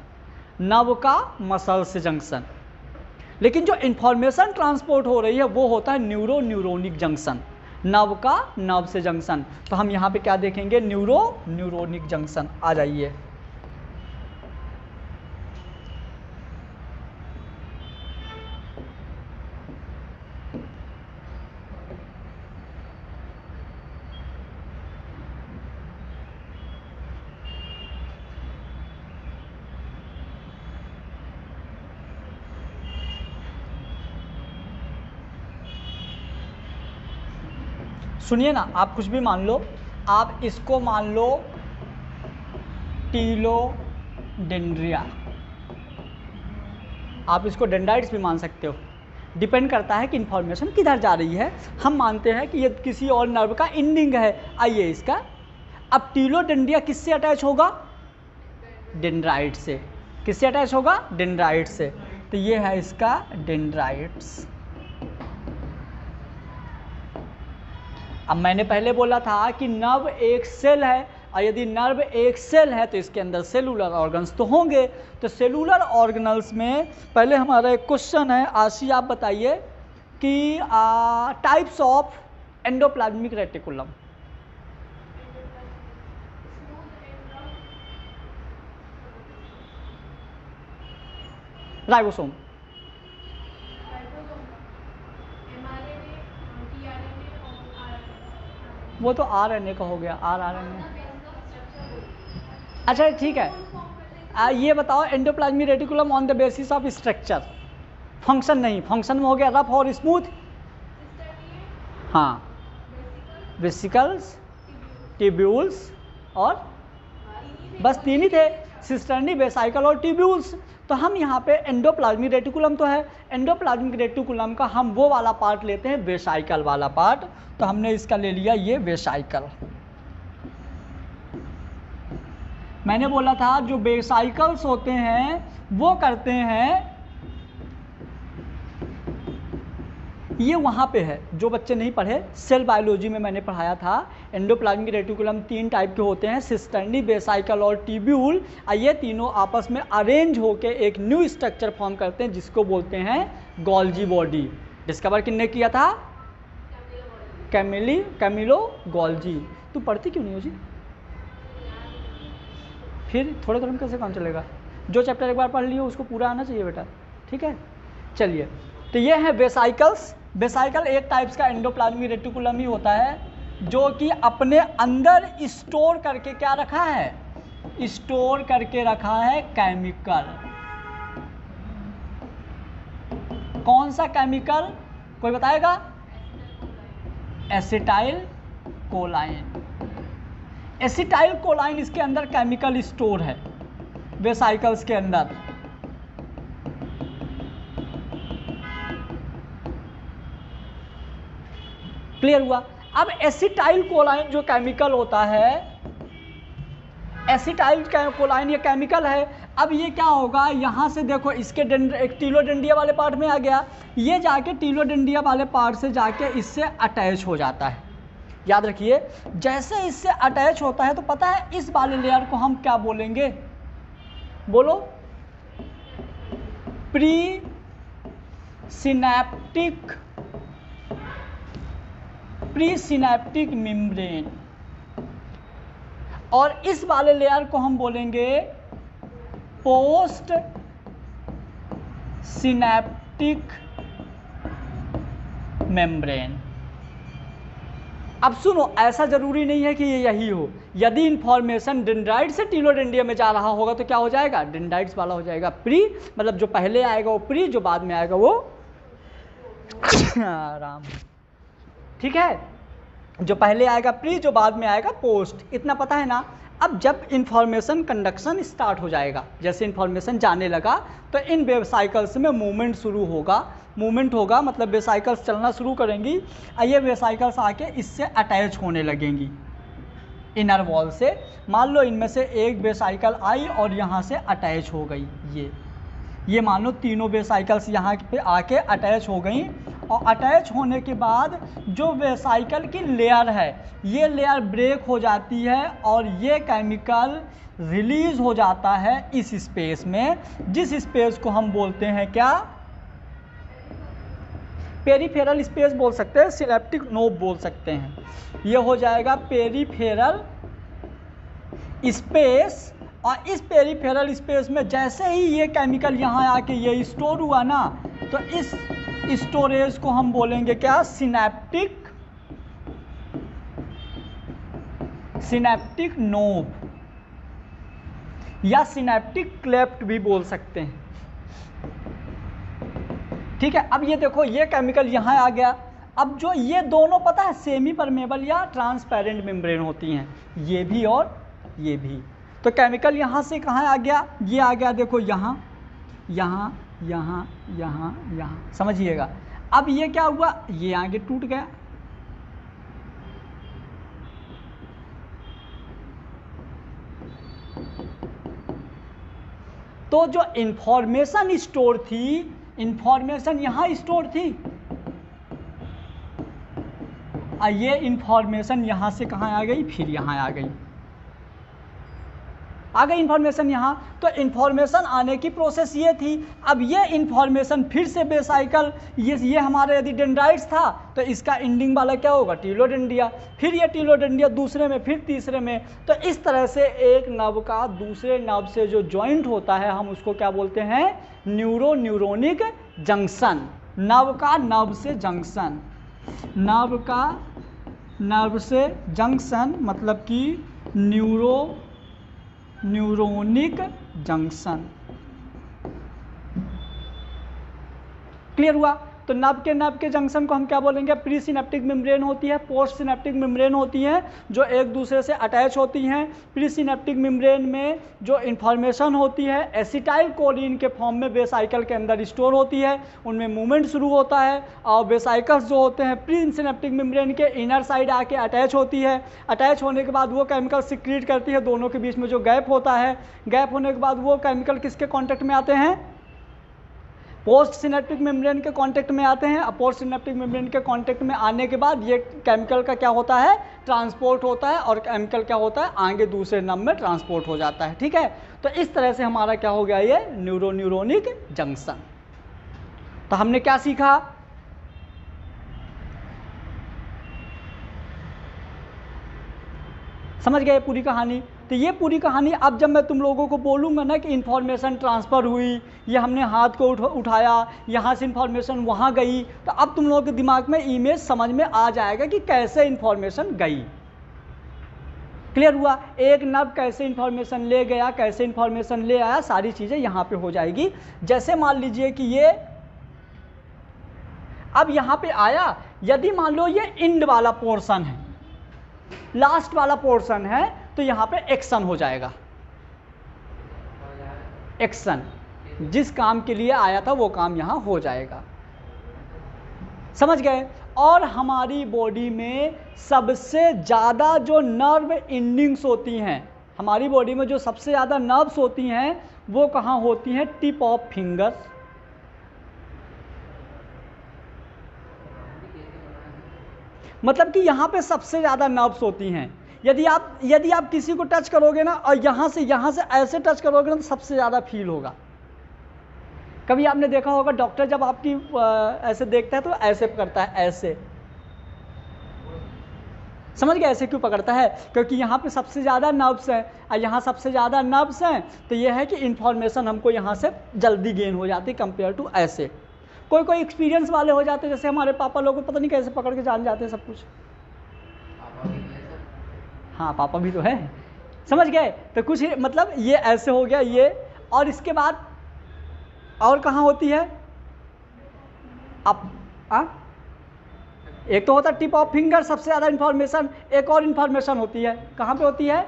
नर्व का मसल से जंक्शन। लेकिन जो इंफॉर्मेशन ट्रांसपोर्ट हो रही है वो होता है न्यूरोनिक जंक्शन, नर्व का नर्व से जंक्शन। तो हम यहाँ पे क्या देखेंगे, न्यूरोनिक जंक्शन। आ जाइए, सुनिए ना, आप कुछ भी मान लो, आप इसको मान लो टीलोडेंड्रिया, आप इसको डेंड्राइट्स भी मान सकते हो, डिपेंड करता है कि इन्फॉर्मेशन किधर जा रही है। हम मानते हैं कि ये किसी और नर्व का एंडिंग है। आइए इसका, अब टीलोडेंड्रिया किससे अटैच होगा, डेंड्राइट से। किससे अटैच होगा, डेंड्राइट से। तो ये है इसका डेंड्राइट्स। अब मैंने पहले बोला था कि नर्व एक सेल है, और यदि नर्व एक सेल है तो इसके अंदर सेलुलर ऑर्गन्स तो होंगे। तो सेलुलर ऑर्गनल्स में पहले हमारा एक क्वेश्चन है, आशी आप बताइए कि types of endoplasmic reticulum. Ribosome, वो तो आरएनए का हो गया, आरएनए। अच्छा ठीक है, ये बताओ endoplasmic reticulum on the basis of structure, function नहीं, फंक्शन में हो गया रफ और स्मूथ। हाँ, वेसिकल्स, ट्यूब्यूल्स और बस तीन ही थे, सिस्टर्नी, वेसाइकल और ट्यूब्यूल्स। तो हम यहाँ पे एंडोप्लाज्मिक रेटिकुलम तो है, एंडोप्लाज्मिक रेटिकुलम का हम वो वाला पार्ट लेते हैं, वेसाइकल वाला पार्ट। तो हमने इसका ले लिया ये वेसाइकल। मैंने बोला था जो वेसाइकल्स होते हैं वो करते हैं, ये वहाँ पे है, जो बच्चे नहीं पढ़े सेल बायोलॉजी में मैंने पढ़ाया था। एंडोप्लाज्मिक रेटिकुलम तीन टाइप के होते हैं, सिस्टर्नी, वेसाइकल और ट्यूब्यूल। ये तीनों आपस में अरेंज होकर एक न्यू स्ट्रक्चर फॉर्म करते हैं जिसको बोलते हैं गोल्जी बॉडी। डिस्कवर किसने किया था, कैमिलो गोल्जी। तू पढ़ती क्यों नहीं हो जी, फिर थोड़े थोड़े में कैसे काम चलेगा। जो चैप्टर एक बार पढ़ लियो उसको पूरा आना चाहिए बेटा, ठीक है। चलिए, तो ये है वेसाइकल्स। वेसाइकल एक टाइप्स का एंडोप्लाज्मिक रेटिकुलम ही होता है जो कि अपने अंदर स्टोर करके क्या रखा है, स्टोर करके रखा है केमिकल। कौन सा केमिकल, कोई बताएगा, एसिटाइल कोलाइन। एसिटाइल कोलाइन इसके अंदर केमिकल स्टोर है वेसाइकल्स के अंदर। क्लियर हुआ। अब एसिटाइल कोलाइन जो केमिकल होता है, एसिटाइल कोलाइन ये केमिकल है। अब ये क्या होगा, यहाँ से देखो इसके एक टीलोडेंडिया वाले पार्ट में आ गया, ये जाके टीलोडेंडिया वाले पार्ट से जाके इससे अटैच हो जाता है। याद रखिए, जैसे इससे अटैच होता है तो पता है इस वाले लेयर को हम क्या बोलेंगे, बोलो, प्री सिनैप्टिक मेम्ब्रेन, और इस वाले लेयर को हम बोलेंगे पोस्ट सिनैप्टिक मेम्ब्रेन। अब सुनो, ऐसा जरूरी नहीं है कि ये यही हो। यदि इंफॉर्मेशन डेंड्राइट से टीलोडेंडिया में जा रहा होगा तो क्या हो जाएगा, डेंड्राइट्स वाला हो जाएगा प्री, मतलब जो पहले आएगा वो प्री, जो बाद में आएगा वो आराम, ठीक है, जो पहले आएगा प्री, जो बाद में आएगा पोस्ट। इतना पता है ना। अब जब इंफॉर्मेशन कंडक्शन स्टार्ट हो जाएगा, जैसे इंफॉर्मेशन जाने लगा तो इन वेसाइकल्स में मूवमेंट शुरू होगा। मूवमेंट होगा मतलब वेसाइकल्स चलना शुरू करेंगी, ये वेसाइकल्स आके इससे अटैच होने लगेंगी। इनर वॉल से। मान लो इनमें से एक वेसाइकल आई और यहाँ से अटैच हो गई, ये मान लो तीनों वेसाइकल्स यहाँ पे आके अटैच हो गई, और अटैच होने के बाद जो वेसाइकल की लेयर है ये लेयर ब्रेक हो जाती है और ये केमिकल रिलीज हो जाता है इस स्पेस में, जिस स्पेस को हम बोलते हैं क्या, पेरीफेरल स्पेस बोल सकते हैं, सिनेप्टिक नोब बोल सकते हैं। ये हो जाएगा पेरीफेरल स्पेस। और इस पेरीफेरल स्पेस में जैसे ही ये केमिकल यहाँ आके ये स्टोर हुआ ना, तो इस स्टोरेज को हम बोलेंगे क्या, सिनेप्टिक नोब या सिनेप्टिक क्लेफ्ट भी बोल सकते हैं। ठीक है, अब ये देखो ये केमिकल यहाँ आ गया। अब जो ये दोनों पता है सेमी परमेबल या ट्रांसपेरेंट मेम्ब्रेन होती हैं, ये भी और ये भी। तो केमिकल यहाँ से कहाँ आ गया, ये आ गया देखो यहाँ, यहाँ, यहाँ, यहाँ, यहाँ, समझिएगा। अब ये क्या हुआ, ये आगे टूट गया। तो जो इंफॉर्मेशन स्टोर थी, इंफॉर्मेशन यहाँ स्टोर थी, और ये इंफॉर्मेशन यहाँ से कहाँ आ गई, फिर यहाँ आ गई इंफॉर्मेशन यहाँ। तो इंफॉर्मेशन आने की प्रोसेस ये थी। अब ये इंफॉर्मेशन फिर से बेसाइकल, ये हमारा यदि डेंड्राइट्स था तो इसका एंडिंग वाला क्या होगा, टीलोडेंडिया, फिर ये टीलोडेंडिया दूसरे में, फिर तीसरे में। तो इस तरह से एक नर्व का दूसरे नर्व से जो जॉइंट होता है हम उसको क्या बोलते हैं, न्यूरोनिक जंक्शन। नर्व का नर्व से जंक्शन, नर्व का नर्व से जंक्शन मतलब कि न्यूरोनिक जंक्शन। क्लियर हुआ। तो नर्व के जंक्शन को हम क्या बोलेंगे, प्री सिनेप्टिक मेम्ब्रेन होती है, पोस्ट सिनेप्टिक मेम्ब्रेन होती हैं जो एक दूसरे से अटैच होती हैं। प्री सिनेप्टिक मेम्ब्रेन में जो इन्फॉर्मेशन होती है एसिटाइल कोलिन के फॉर्म में वेसाइकल के अंदर स्टोर होती है, उनमें मूवमेंट शुरू होता है, और वेसाइकल्स जो होते हैं प्री सिनेप्टिक मेम्ब्रेन के इनर साइड आके अटैच होती है। अटैच होने के बाद वो केमिकल सिक्रीट करती है, दोनों के बीच में जो गैप होता है, गैप होने के बाद वो केमिकल किसके कॉन्टेक्ट में आते हैं, पोस्ट सिनेप्टिक मेम्ब्रेन के कांटेक्ट में आते हैं। पोस्ट सिनेप्टिक मेम्ब्रेन के कांटेक्ट में आने के बाद ये केमिकल का क्या होता है, ट्रांसपोर्ट होता है, और केमिकल क्या होता है, आगे दूसरे नर्व में ट्रांसपोर्ट हो जाता है। ठीक है, तो इस तरह से हमारा क्या हो गया, ये न्यूरोनिक जंक्शन। तो हमने क्या सीखा, समझ गए पूरी कहानी। तो ये पूरी कहानी अब जब मैं तुम लोगों को बोलूँगा ना कि इन्फॉर्मेशन ट्रांसफ़र हुई, ये हमने हाथ को उठाया, यहाँ से इन्फॉर्मेशन वहाँ गई, तो अब तुम लोगों के दिमाग में इमेज समझ में आ जाएगा कि कैसे इन्फॉर्मेशन गई। क्लियर हुआ, एक नर्व कैसे इन्फॉर्मेशन ले गया, कैसे इन्फॉर्मेशन ले आया, सारी चीज़ें यहाँ पे हो जाएगी। जैसे मान लीजिए कि ये अब यहाँ पे आया, यदि मान लो ये इंड वाला पोर्शन है, लास्ट वाला पोर्शन है, तो यहाँ पे एक्शन हो जाएगा। एक्शन, जिस काम के लिए आया था वो काम यहाँ हो जाएगा। समझ गए। और हमारी बॉडी में सबसे ज़्यादा जो नर्व एंडिंग्स होती हैं, हमारी बॉडी में जो सबसे ज़्यादा नर्व्स होती हैं वो कहाँ होती हैं, टिप ऑफ फिंगर। मतलब कि यहाँ पे सबसे ज़्यादा नर्व्स होती हैं। यदि आप किसी को टच करोगे ना और यहाँ से ऐसे टच करोगे ना तो सबसे ज़्यादा फील होगा। कभी आपने देखा होगा डॉक्टर जब आपकी ऐसे देखता है तो ऐसे पकड़ता है, ऐसे, समझ गए ऐसे क्यों पकड़ता है, क्योंकि यहाँ पे सबसे ज़्यादा नर्व्स हैं और यहाँ सबसे ज़्यादा नर्व्स हैं, तो ये है कि इन्फॉर्मेशन हमको यहाँ से जल्दी गेन हो जाती कंपेयर टू ऐसे। कोई एक्सपीरियंस वाले हो जाते, जैसे हमारे पापा लोग पता नहीं कैसे पकड़ के जान जाते हैं सब कुछ। हाँ, पापा भी तो है, समझ गए। तो कुछ मतलब ये ऐसे हो गया ये, और इसके बाद और कहाँ होती है, अब एक तो होता है टिप ऑफ फिंगर, सबसे ज़्यादा इन्फॉर्मेशन। एक और इन्फॉर्मेशन होती है, कहाँ पे होती है,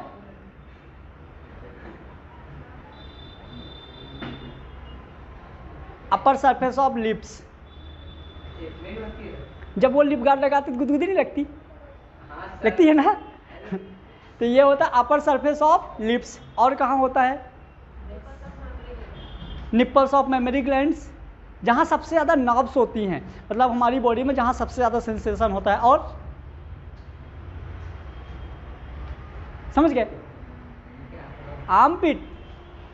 अपर सरफेस ऑफ लिप्स। जब वो लिप गार्ड लगाते तो गुदगुदी नहीं लगती, लगती है ना। तो ये होता है अपर सरफेस ऑफ लिप्स। और कहाँ होता है? निप्पल्स ऑफ मेमोरी ग्लैंड्स, जहाँ सबसे ज़्यादा नर्व्स होती हैं, मतलब हमारी बॉडी में जहाँ सबसे ज़्यादा सेंसेशन होता है। और समझ गए? आर्म पिट,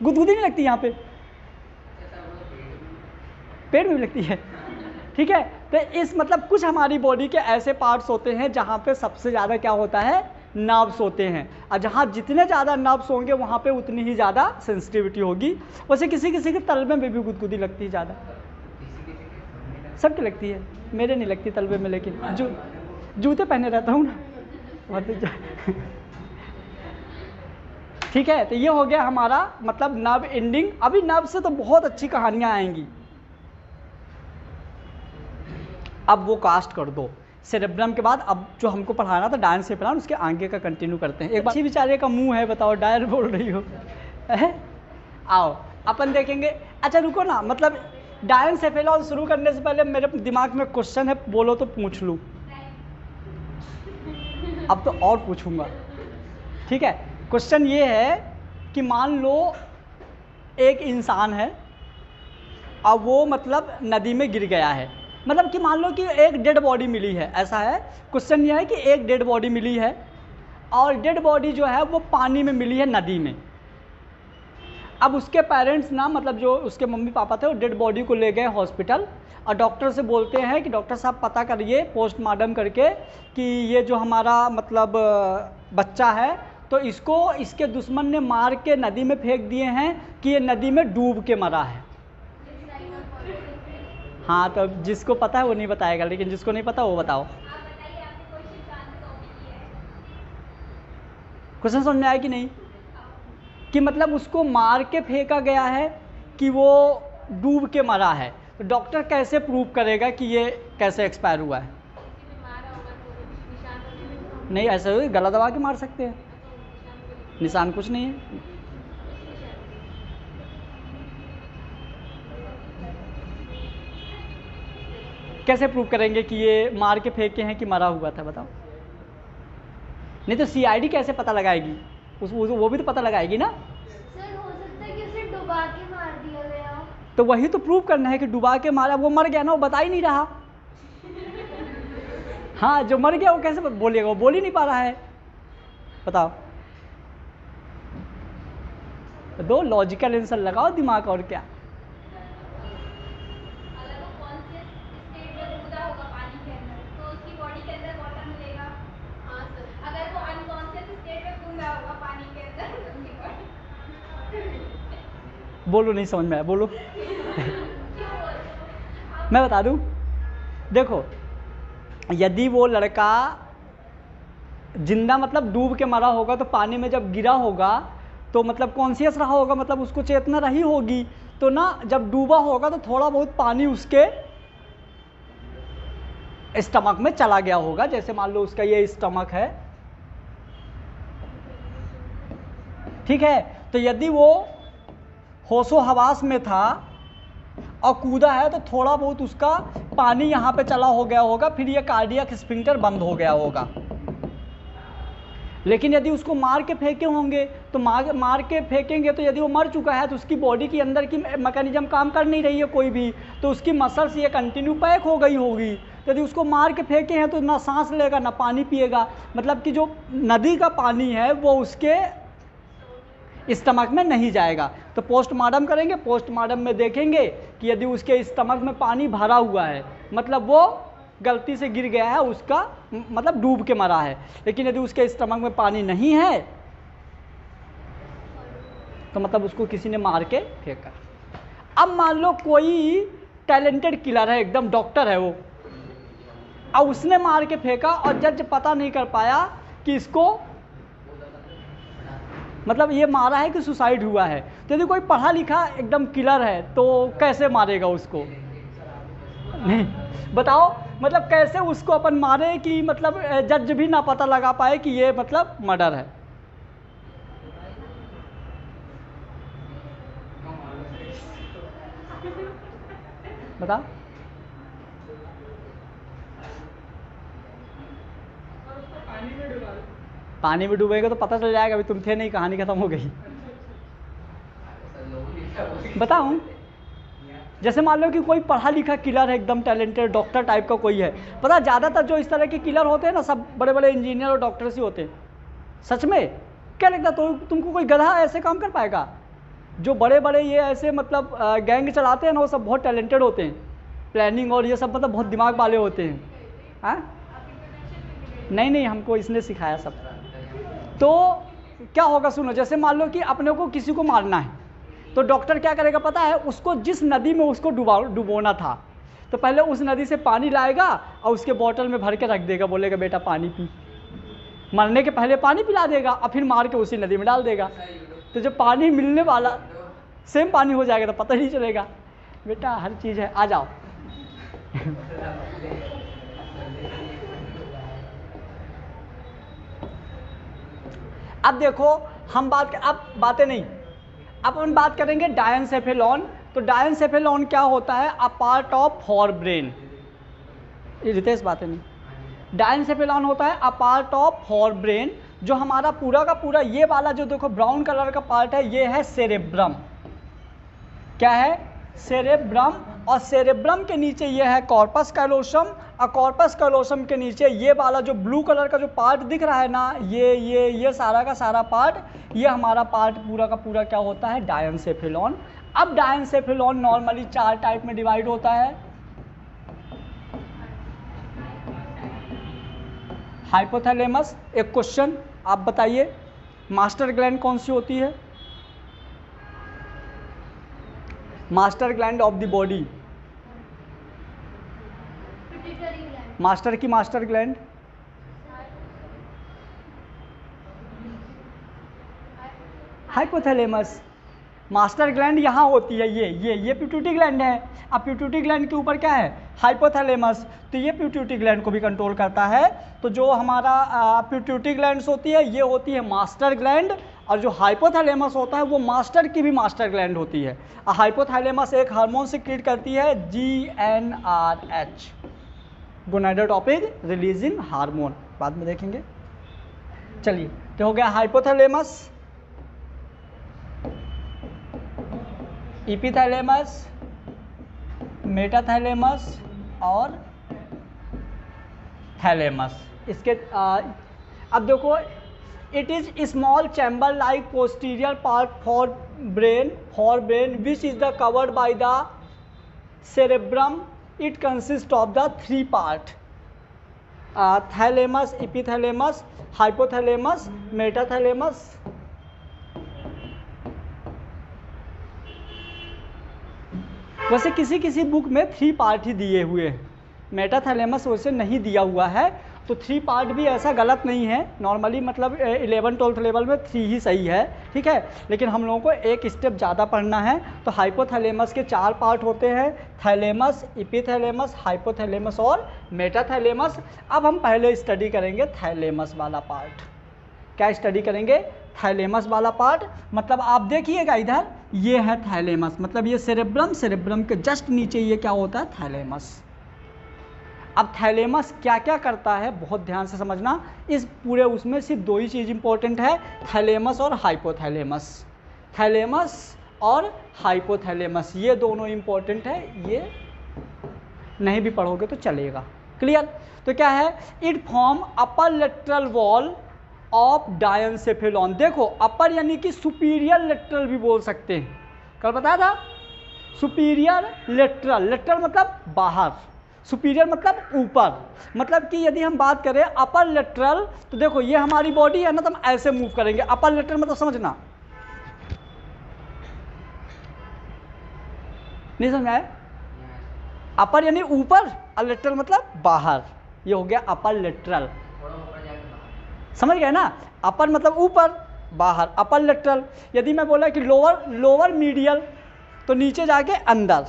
गुदगुदी नहीं लगती यहाँ पे, पेट में भी लगती है। ठीक है, तो इस मतलब कुछ हमारी बॉडी के ऐसे पार्ट्स होते हैं जहाँ पे सबसे ज़्यादा क्या होता है, नर्व्स होते हैं, और जहाँ जितने ज़्यादा नर्व्स होंगे वहाँ पे उतनी ही ज़्यादा सेंसिटिविटी होगी। वैसे किसी किसी के तलवे में भी गुदगुदी लगती है ज़्यादा, सबकी लगती है, मेरे नहीं लगती तलवे में, लेकिन जूते पहने रहता हूँ ना। ठीक है, तो ये हो गया हमारा मतलब नर्व एंडिंग। अभी नर्व से तो बहुत अच्छी कहानियाँ आएंगी, अब वो कास्ट कर दो। सेरेब्रम के बाद अब जो हमको पढ़ाना था डायनसेफेलॉन, उसके आगे का कंटिन्यू करते हैं। एक अच्छी बेचारे का मुंह है, बताओ डायर बोल रही हो। आओ अपन देखेंगे। अच्छा रुको ना, मतलब डायनसेफेलॉन शुरू करने से पहले मेरे दिमाग में क्वेश्चन है, बोलो तो पूछ लूँ। अब तो और पूछूंगा। ठीक है, क्वेश्चन ये है कि मान लो एक इंसान है और वो मतलब नदी में गिर गया है, मतलब कि मान लो कि एक डेड बॉडी मिली है, ऐसा है। क्वेश्चन ये है कि एक डेड बॉडी मिली है और डेड बॉडी जो है वो पानी में मिली है, नदी में। अब उसके पेरेंट्स ना, मतलब जो उसके मम्मी पापा थे, वो डेड बॉडी को ले गए हॉस्पिटल और डॉक्टर से बोलते हैं कि डॉक्टर साहब पता करिए पोस्टमार्टम करके कि ये जो हमारा मतलब बच्चा है तो इसको इसके दुश्मन ने मार के नदी में फेंक दिए हैं कि ये नदी में डूब के मरा है। हाँ, तो जिसको पता है वो नहीं बताएगा, लेकिन जिसको नहीं पता वो बताओ। क्वेश्चन समझ में आया कि नहीं? कि मतलब उसको मार के फेंका गया है कि वो डूब के मरा है, तो डॉक्टर कैसे प्रूव करेगा कि ये कैसे एक्सपायर हुआ है? नहीं, ऐसे गला दबा के मार सकते हैं, निशान कुछ नहीं है। कैसे प्रूव करेंगे कि ये मार के फेंके हैं कि मरा हुआ था, बताओ? नहीं तो सीआईडी कैसे पता लगाएगी? वो भी तो पता लगाएगी ना। सर हो सकता है कि उसे डुबा के मार दिया गया। तो वही तो प्रूव करना है कि डुबा के मारा, वो मर गया ना, वो बता ही नहीं रहा। हाँ, जो मर गया वो कैसे बोलेगा, वो बोल ही नहीं पा रहा है, बताओ? दो लॉजिकल आंसर लगाओ दिमाग, और क्या। बोलो, नहीं समझ में आया, बोलो। मैं बता दूं, देखो यदि वो लड़का जिंदा मतलब डूब के मरा होगा तो पानी में जब गिरा होगा तो मतलब कॉन्शियस रहा होगा, मतलब उसको चेतना रही होगी, तो ना जब डूबा होगा तो थोड़ा बहुत पानी उसके स्टमक में चला गया होगा। जैसे मान लो उसका ये स्टमक है, ठीक है, तो यदि वो होशो हवास में था और कूदा है तो थोड़ा बहुत उसका पानी यहाँ पे चला हो गया होगा, फिर ये कार्डियक स्फिंक्टर बंद हो गया होगा। लेकिन यदि उसको मार के फेंके होंगे तो मार के फेंकेंगे तो यदि वो मर चुका है तो उसकी बॉडी के अंदर की मैकेनिज्म काम कर नहीं रही है कोई भी, तो उसकी मसल्स ये कंटिन्यू पैक हो गई होगी। तो यदि उसको मार के फेंके हैं तो ना सांस लेगा ना पानी पिएगा, मतलब कि जो नदी का पानी है वो उसके स्टमक में नहीं जाएगा। तो पोस्टमार्टम करेंगे, पोस्टमार्टम में देखेंगे कि यदि उसके स्टमक में पानी भरा हुआ है मतलब वो गलती से गिर गया है, उसका मतलब डूब के मरा है। लेकिन यदि उसके स्टमक में पानी नहीं है तो मतलब उसको किसी ने मार के फेंका। अब मान लो कोई टैलेंटेड किलर है, एकदम डॉक्टर है वो, और उसने मार के फेंका और जज पता नहीं कर पाया कि इसको मतलब ये मारा है कि सुसाइड हुआ है। तो यदि कोई पढ़ा लिखा एकदम किलर है तो कैसे मारेगा उसको? नहीं, बताओ, मतलब कैसे उसको अपन मारे कि मतलब जज भी ना पता लगा पाए कि ये मतलब मर्डर है। बताओ। पानी में डूबेगा तो पता चल जाएगा, अभी तुम थे नहीं, कहानी खत्म हो गई। बताऊं, जैसे मान लो कि कोई पढ़ा लिखा किलर है, एकदम टैलेंटेड डॉक्टर टाइप का कोई है, पता ज़्यादातर जो इस तरह के किलर होते हैं ना, सब बड़े बड़े इंजीनियर और डॉक्टर्स ही होते हैं। सच में क्या लगता तो तुमको कोई गधा ऐसे काम कर पाएगा? जो बड़े बड़े ये ऐसे मतलब गैंग चलाते हैं ना, वो सब बहुत टैलेंटेड होते हैं, प्लानिंग और ये सब मतलब बहुत दिमाग वाले होते हैं। हाँ नहीं, हमको इसने सिखाया सब। तो क्या होगा सुनो, जैसे मान लो कि अपने को किसी को मारना है, तो डॉक्टर क्या करेगा पता है? उसको जिस नदी में उसको डुबोना था, तो पहले उस नदी से पानी लाएगा और उसके बोतल में भर के रख देगा, बोलेगा बेटा पानी पी। मरने के पहले पानी पिला देगा और फिर मार के उसी नदी में डाल देगा। तो जब पानी मिलने वाला सेम पानी हो जाएगा तो पता ही नहीं चलेगा। बेटा हर चीज़ है, आ जाओ। अब देखो हम अपन बात करेंगे डायनसेफेलॉन। तो डायनसेफेलॉन क्या होता है? A part of forebrain. Ritesh बातें नहीं। डायनसेफेलॉन होता है a part of forebrain, जो हमारा पूरा का पूरा ये वाला जो देखो ब्राउन कलर का पार्ट है, ये है सेरेब्रम। क्या है? सेरेब्रम। और सेरेब्रम के नीचे ये है कॉर्पस कैलोसम, और कॉर्पस कैलोसम के नीचे ये वाला जो ब्लू कलर का जो पार्ट दिख रहा है ना, ये सारा का सारा पार्ट, ये हमारा पार्ट पूरा का पूरा क्या होता है? डायनसेफेलॉन। अब डायनसेफेलॉन नॉर्मली 4 टाइप में डिवाइड होता है। हाइपोथैलेमस। एक क्वेश्चन आप बताइए, मास्टर ग्लैंड कौन सी होती है? Master gland of the body, master की master gland hypothalamus. Master gland यहाँ होती है, ये पिट्यूटरी ग्लैंड है। अब पिट्यूटरी ग्लैंड के ऊपर क्या है? हाइपोथैलेमस। तो ये पिट्यूटरी ग्लैंड को भी कंट्रोल करता है। तो जो हमारा पिट्यूटरी ग्लैंड्स होती है, ये होती है मास्टर ग्लैंड, और जो हाइपोथैलेमस होता है वो मास्टर की भी मास्टर ग्लैंड होती है। हाइपोथैलेमस एक हार्मोन सिक्रीट करती है, GnRH, गोनाडोट्रोपिक रिलीजिंग हार्मोन, बाद में देखेंगे। चलिए, तो हो गया हाइपोथैलेमस, इपिथैलेमस, मेटाथैलेमस और थैलेमस। इसके अब देखो, it is small chamber like posterior part for brain which is the covered by the cerebrum. It consist of the 3 part, thalamus, epithalamus, hypothalamus, metathalamus. वैसे किसी बुक में 3 पार्ट ही दिए हुए हैं, मेटाथैलेमस वैसे नहीं दिया हुआ है, तो 3 पार्ट भी ऐसा गलत नहीं है। नॉर्मली मतलब 11-12 लेवल में 3 ही सही है, ठीक है। लेकिन हम लोगों को एक स्टेप ज़्यादा पढ़ना है। तो हाइपोथैलेमस के 4 पार्ट होते हैं, थैलेमस, इपिथैलेमस, हाइपोथैलेमस और मेटाथैलेमस। अब हम पहले स्टडी करेंगे थैलेमस वाला पार्ट। क्या स्टडी करेंगे? थैलेमस वाला पार्ट। मतलब आप देखिएगा इधर, ये है थैलेमस, मतलब ये सेरेब्रम के जस्ट नीचे ये क्या होता है? थैलेमस। अब थैलेमस क्या क्या करता है बहुत ध्यान से समझना। इस पूरे उसमें सिर्फ 2 ही चीज़ इंपॉर्टेंट है, थैलेमस और हाइपोथैलेमस। थैलेमस और हाइपोथैलेमस ये दोनों इंपॉर्टेंट है, ये नहीं भी पढ़ोगे तो चलेगा। क्लियर? तो क्या है? It form upper lateral wall of diencephalon. देखो अपर यानी कि सुपीरियर लेटरल भी बोल सकते हैं, कल बताया था। सुपीरियर लेटरल, लेटरल मतलब बाहर, सुपीरियर मतलब ऊपर। मतलब कि यदि हम बात करें अपर लेटरल, तो देखो ये हमारी बॉडी है ना, तो हम ऐसे मूव करेंगे। अपर लेटरल मतलब समझना, नहीं समझ आए? अपर यानी ऊपर और लेटरल मतलब बाहर, ये हो गया अपर लेटरल। समझ गए ना? अपर मतलब ऊपर, बाहर अपर लेटरल। यदि मैं बोला कि लोअर मीडियल, तो नीचे जाके अंदर।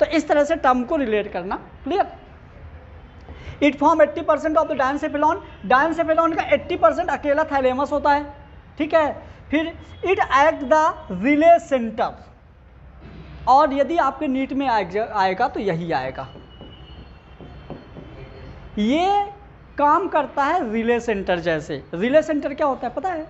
तो इस तरह से टर्म को रिलेट करना। Clear? It form 80% of the diencephalon. Diencephalon का 80% अकेला थैलेमस होता है, ठीक है। फिर it act the relay centre, और यदि आपके नीट में आएगा तो यही आएगा। ये काम करता है रिले सेंटर जैसे। रिले सेंटर क्या होता है पता है?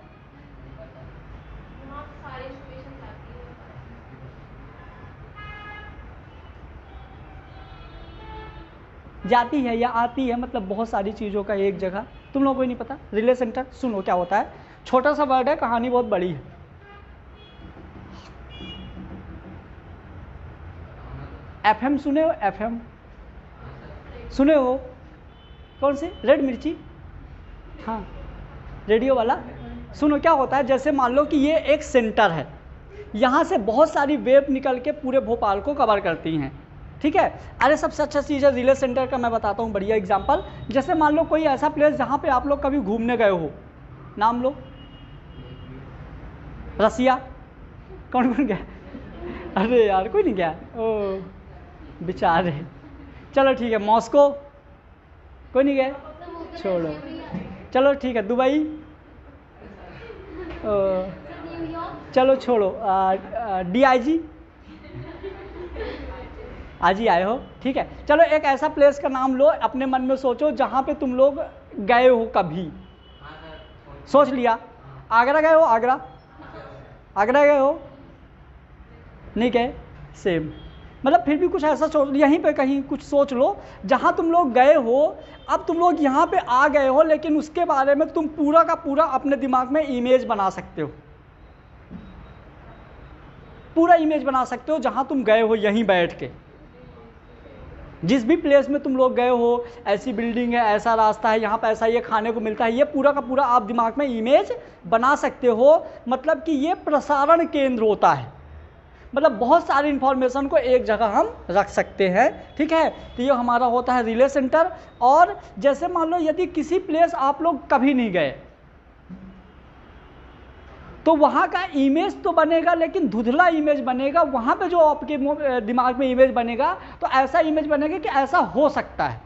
जाती है या आती है, मतलब बहुत सारी चीज़ों का एक जगह। तुम लोगों को नहीं पता रिले सेंटर? सुनो क्या होता है, छोटा सा वर्ड है, कहानी बहुत बड़ी है। एफएम सुने हो? एफएम सुने हो? कौन सी? रेड मिर्ची, हाँ रेडियो वाला। सुनो क्या होता है, जैसे मान लो कि ये एक सेंटर है, यहाँ से बहुत सारी वेव निकल के पूरे भोपाल को कवर करती हैं, ठीक है। अरे सबसे अच्छा चीज़ है रिले सेंटर का, मैं बताता हूँ बढ़िया एग्जांपल। जैसे मान लो कोई ऐसा प्लेस जहाँ पे आप लोग कभी घूमने गए हो, नाम लो। रसिया, कौन कौन गया? अरे यार कोई नहीं गया, ओ बेचारे। चलो ठीक है, मॉस्को, कोई नहीं गया, छोड़ो। चलो ठीक है, दुबई, चलो छोड़ो। DIG, आज ही आए हो, ठीक है। चलो एक ऐसा प्लेस का नाम लो, अपने मन में सोचो जहाँ पे तुम लोग गए हो कभी। सोच लिया? आगरा गए हो? आगरा, आगरा गए हो? नहीं गए? सेम, मतलब फिर भी कुछ ऐसा सोच, यहीं पे कहीं कुछ सोच लो जहाँ तुम लोग गए हो। अब तुम लोग यहाँ पे आ गए हो, लेकिन उसके बारे में तुम पूरा का पूरा अपने दिमाग में इमेज बना सकते हो, पूरा इमेज बना सकते हो जहाँ तुम गए हो, यहीं बैठ के। जिस भी प्लेस में तुम लोग गए हो, ऐसी बिल्डिंग है, ऐसा रास्ता है, यहाँ पे ऐसा ये खाने को मिलता है, ये पूरा का पूरा आप दिमाग में इमेज बना सकते हो। मतलब कि ये प्रसारण केंद्र होता है, मतलब बहुत सारी इंफॉर्मेशन को एक जगह हम रख सकते हैं, ठीक है। तो ये हमारा होता है रिले सेंटर। और जैसे मान लो यदि किसी प्लेस आप लोग कभी नहीं गए, तो वहाँ का इमेज तो बनेगा, लेकिन धुंधला इमेज बनेगा। वहाँ पे जो आपके दिमाग में इमेज बनेगा, तो ऐसा इमेज बनेगा कि ऐसा हो सकता है,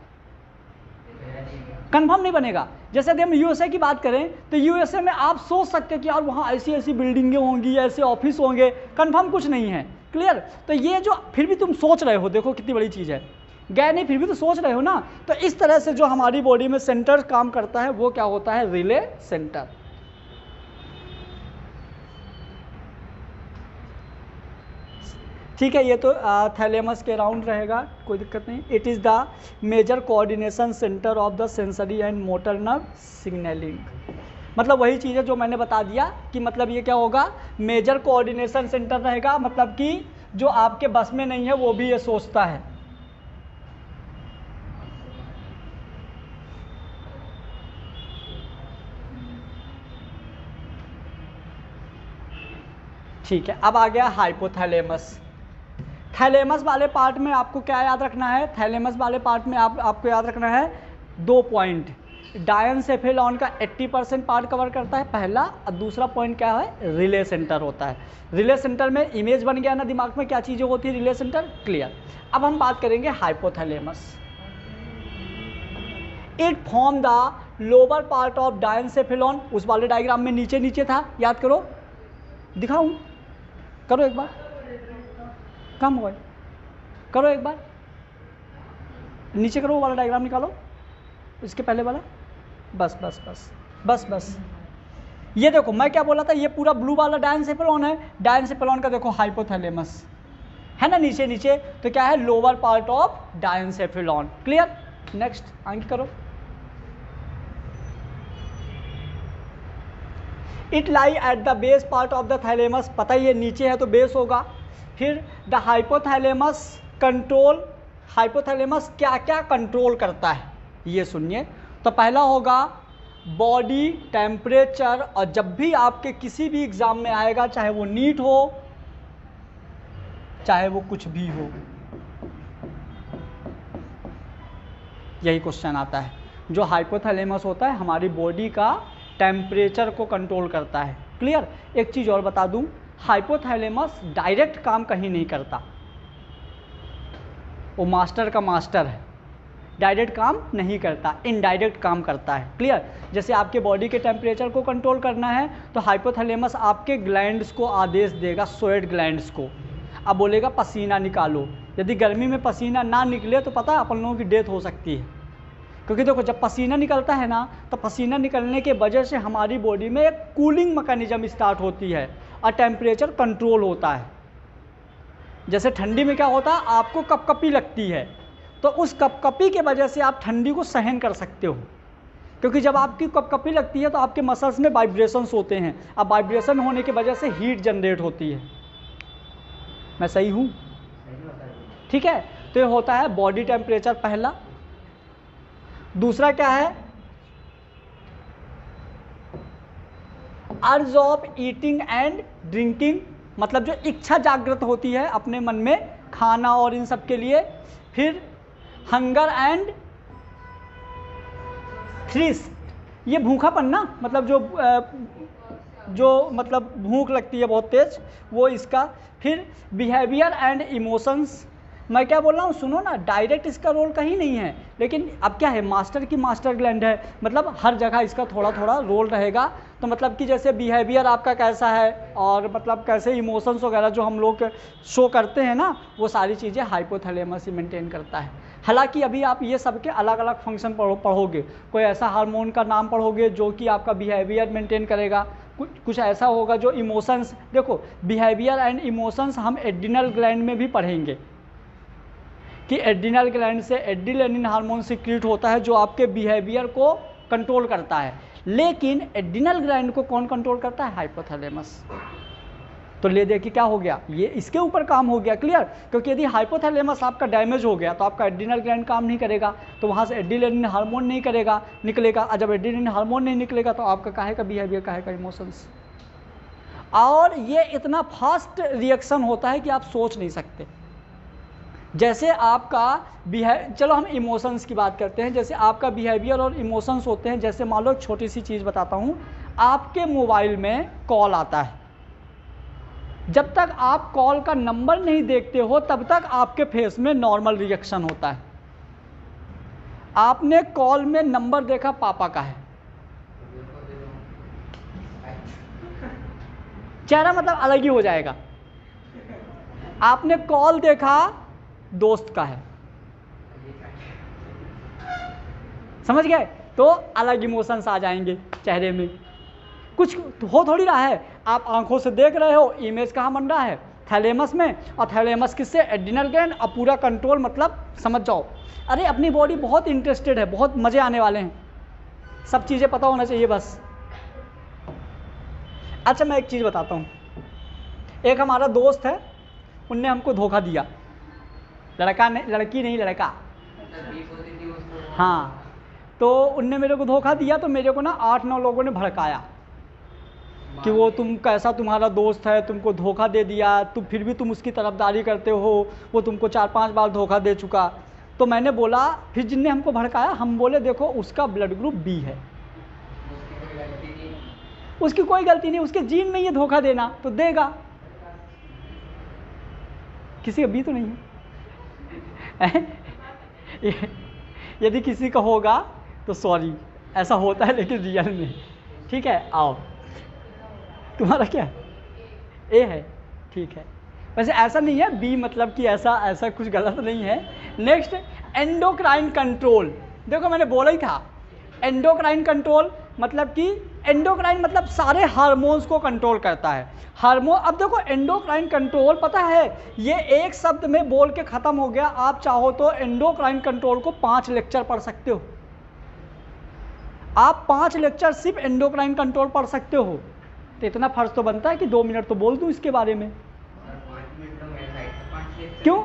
कंफर्म नहीं बनेगा। जैसे यदि हम USA की बात करें, तो USA में आप सोच सकते हैं कि यार वहाँ ऐसी ऐसी बिल्डिंगें होंगी, ऐसे ऑफिस होंगे, कंफर्म कुछ नहीं है, क्लियर। तो ये जो फिर भी तुम सोच रहे हो, देखो कितनी बड़ी चीज़ है, गए नहीं फिर भी तो सोच रहे हो ना। तो इस तरह से जो हमारी बॉडी में सेंटर काम करता है, वो क्या होता है? Relay centre. ठीक है, ये तो थैलेमस के अराउंड रहेगा, कोई दिक्कत नहीं। It is the major coordination centre of the sensory and motor nerve signalling. मतलब वही चीज़ है जो मैंने बता दिया कि मतलब ये क्या होगा, मेजर कोऑर्डिनेशन सेंटर रहेगा, मतलब कि जो आपके बस में नहीं है वो भी ये सोचता है। ठीक है, अब आ गया हाइपोथैलेमस। थैलेमस वाले पार्ट में आपको क्या याद रखना है? थैलेमस वाले पार्ट में आपको याद रखना है 2 पॉइंट। डायनसेफेलॉन का 80% पार्ट कवर करता है, पहला। और दूसरा पॉइंट क्या है? रिले सेंटर होता है। रिले सेंटर में इमेज बन गया ना दिमाग में, क्या चीज़ें होती है रिले सेंटर, क्लियर। अब हम बात करेंगे hypothalamus. It form the lower part of diencephalon. उस वाले डायग्राम में नीचे नीचे था, याद करो, दिखाऊं, करो एक बार, कम हो, करो एक बार, नीचे करो, वाला डायग्राम निकालो, इसके पहले वाला, बस बस बस बस बस। ये देखो मैं क्या बोला था, ये पूरा ब्लू वाला डायनसेफेलॉन है, डायनसेफेलॉन का देखो हाइपोथैलेमस है ना नीचे नीचे, तो क्या है? Lower part of diencephalon, clear. Next आगे करो। It lie at the base part of the thalamus, पता ही है नीचे है तो बेस होगा। फिर द हाइपोथैलेमस कंट्रोल, हाइपोथैलेमस क्या क्या कंट्रोल करता है ये सुनिए। तो पहला होगा बॉडी टेम्परेचर, और जब भी आपके किसी भी एग्जाम में आएगा, चाहे वो नीट हो चाहे वो कुछ भी हो, यही क्वेश्चन आता है। जो हाइपोथैलेमस होता है हमारी बॉडी का टेम्परेचर को कंट्रोल करता है, क्लियर। एक चीज़ और बता दूं, हाइपोथैलेमस डायरेक्ट काम कहीं नहीं करता, वो मास्टर का मास्टर है, डायरेक्ट काम नहीं करता, इनडायरेक्ट काम करता है, क्लियर। जैसे आपके बॉडी के टेम्परेचर को कंट्रोल करना है, तो हाइपोथैलेमस आपके ग्लैंड्स को आदेश देगा, स्वेट ग्लैंड्स को। अब बोलेगा पसीना निकालो, यदि गर्मी में पसीना ना निकले तो पता है अपन लोगों की डेथ हो सकती है, क्योंकि देखो जब पसीना निकलता है ना, तो पसीना निकलने के वजह से हमारी बॉडी में एक कूलिंग मैकेनिज्म स्टार्ट होती है और टेम्परेचर कंट्रोल होता है। जैसे ठंडी में क्या होता है, आपको कपकपी लगती है, तो उस कपकपी के वजह से आप ठंडी को सहन कर सकते हो, क्योंकि जब आपकी कपकपी लगती है तो आपके मसल्स में वाइब्रेशंस होते हैं, अब वाइब्रेशन होने की वजह से हीट जनरेट होती है। मैं सही हूँ? ठीक है। तो ये होता है बॉडी टेम्परेचर पहला। दूसरा क्या है, अर्ज ऑफ ईटिंग एंड ड्रिंकिंग, मतलब जो इच्छा जागृत होती है अपने मन में खाना और इन सब के लिए। फिर हंगर एंड थ्रिस्ट, ये भूखापन ना, मतलब जो मतलब भूख लगती है बहुत तेज, वो इसका। फिर बिहेवियर एंड इमोशंस, मैं क्या बोल रहा हूँ सुनो ना, डायरेक्ट इसका रोल कहीं नहीं है, लेकिन अब क्या है, मास्टर की मास्टर ग्लैंड है, मतलब हर जगह इसका थोड़ा थोड़ा रोल रहेगा। तो मतलब कि जैसे बिहेवियर आपका कैसा है और मतलब कैसे इमोशंस वगैरह जो हम लोग शो करते हैं ना, वो सारी चीज़ें हाइपोथैलेमस ही मेंटेन करता है। हालांकि अभी आप ये सब के अलग अलग फंक्शन पढ़ोगे, कोई ऐसा हार्मोन का नाम पढ़ोगे जो कि आपका बिहेवियर मेंटेन करेगा, कुछ ऐसा होगा जो इमोशंस। देखो बिहेवियर एंड इमोशंस हम एड्रिनल ग्लैंड में भी पढ़ेंगे कि एड्रिनल ग्लैंड से एड्रिनलिन हार्मोन सीक्रेट होता है जो आपके बिहेवियर को कंट्रोल करता है, लेकिन एड्रिनल ग्लैंड को कौन कंट्रोल करता है, हाइपोथैलेमस। तो ले देखिए क्या हो गया, ये इसके ऊपर काम हो गया, क्लियर। क्योंकि यदि हाइपोथैलेमस आपका डैमेज हो गया तो आपका एड्रिनल ग्लैंड काम नहीं करेगा, तो वहाँ से एड्रिनलिन हार्मोन नहीं निकलेगा, और जब एड्रिनलिन हार्मोन नहीं निकलेगा तो आपका काहे का बिहेवियर, काहे का इमोशंस। और ये इतना फास्ट रिएक्शन होता है कि आप सोच नहीं सकते। जैसे आपका चलो हम इमोशंस की बात करते हैं, जैसे आपका बिहेवियर और इमोशंस होते हैं। जैसे मान लो एक छोटी सी चीज़ बताता हूँ, आपके मोबाइल में कॉल आता है, जब तक आप कॉल का नंबर नहीं देखते हो तब तक आपके फेस में नॉर्मल रिएक्शन होता है। आपने कॉल में नंबर देखा पापा का है, चेहरा मतलब अलग ही हो जाएगा। आपने कॉल देखा दोस्त का है, समझ गए, तो अलग इमोशंस आ जाएंगे चेहरे में। कुछ हो थोड़ी रहा है, आप आंखों से देख रहे हो, इमेज कहाँ बन रहा है, थैलेमस में, और थैलेमस किससे, एड्रिनल ग्लैंड, और पूरा कंट्रोल, मतलब समझ जाओ। अरे अपनी बॉडी बहुत इंटरेस्टेड है, बहुत मज़े आने वाले हैं, सब चीज़ें पता होना चाहिए बस। अच्छा मैं एक चीज़ बताता हूँ, एक हमारा दोस्त है, उनने हमको धोखा दिया, लड़की नहीं लड़का, हाँ। तो उनने मेरे को धोखा दिया, तो मेरे को ना 8-9 लोगों ने भड़काया कि वो तुम कैसा, तुम्हारा दोस्त है तुमको धोखा दे दिया, तुम फिर भी तुम उसकी तरफदारी करते हो, वो तुमको 4-5 बार धोखा दे चुका। तो मैंने बोला, फिर जिनने हमको भड़काया, हम बोले देखो उसका ब्लड ग्रुप बी है, उसकी कोई गलती नहीं, उसके जीन में ये धोखा देना, तो देगा, किसी का बी तो नहीं है। यदि किसी का होगा तो सॉरी, ऐसा होता है लेकिन रियल में, ठीक है। आओ, तुम्हारा क्या ए है, ठीक है। वैसे ऐसा नहीं है बी, मतलब कि ऐसा कुछ गलत नहीं है। Next, endocrine control. देखो मैंने बोला ही था, एंडोक्राइन कंट्रोल मतलब कि एंडोक्राइन मतलब सारे हार्मोन्स को कंट्रोल करता है। हार्मोन, अब देखो एंडोक्राइन कंट्रोल, पता है ये एक शब्द में बोल के ख़त्म हो गया। आप चाहो तो एंडोक्राइन कंट्रोल को 5 लेक्चर पढ़ सकते हो, आप 5 लेक्चर सिर्फ एंडोक्राइन कंट्रोल पढ़ सकते हो। तो इतना फर्ज तो बनता है कि 2 मिनट तो बोल दूं इसके बारे में, क्यों?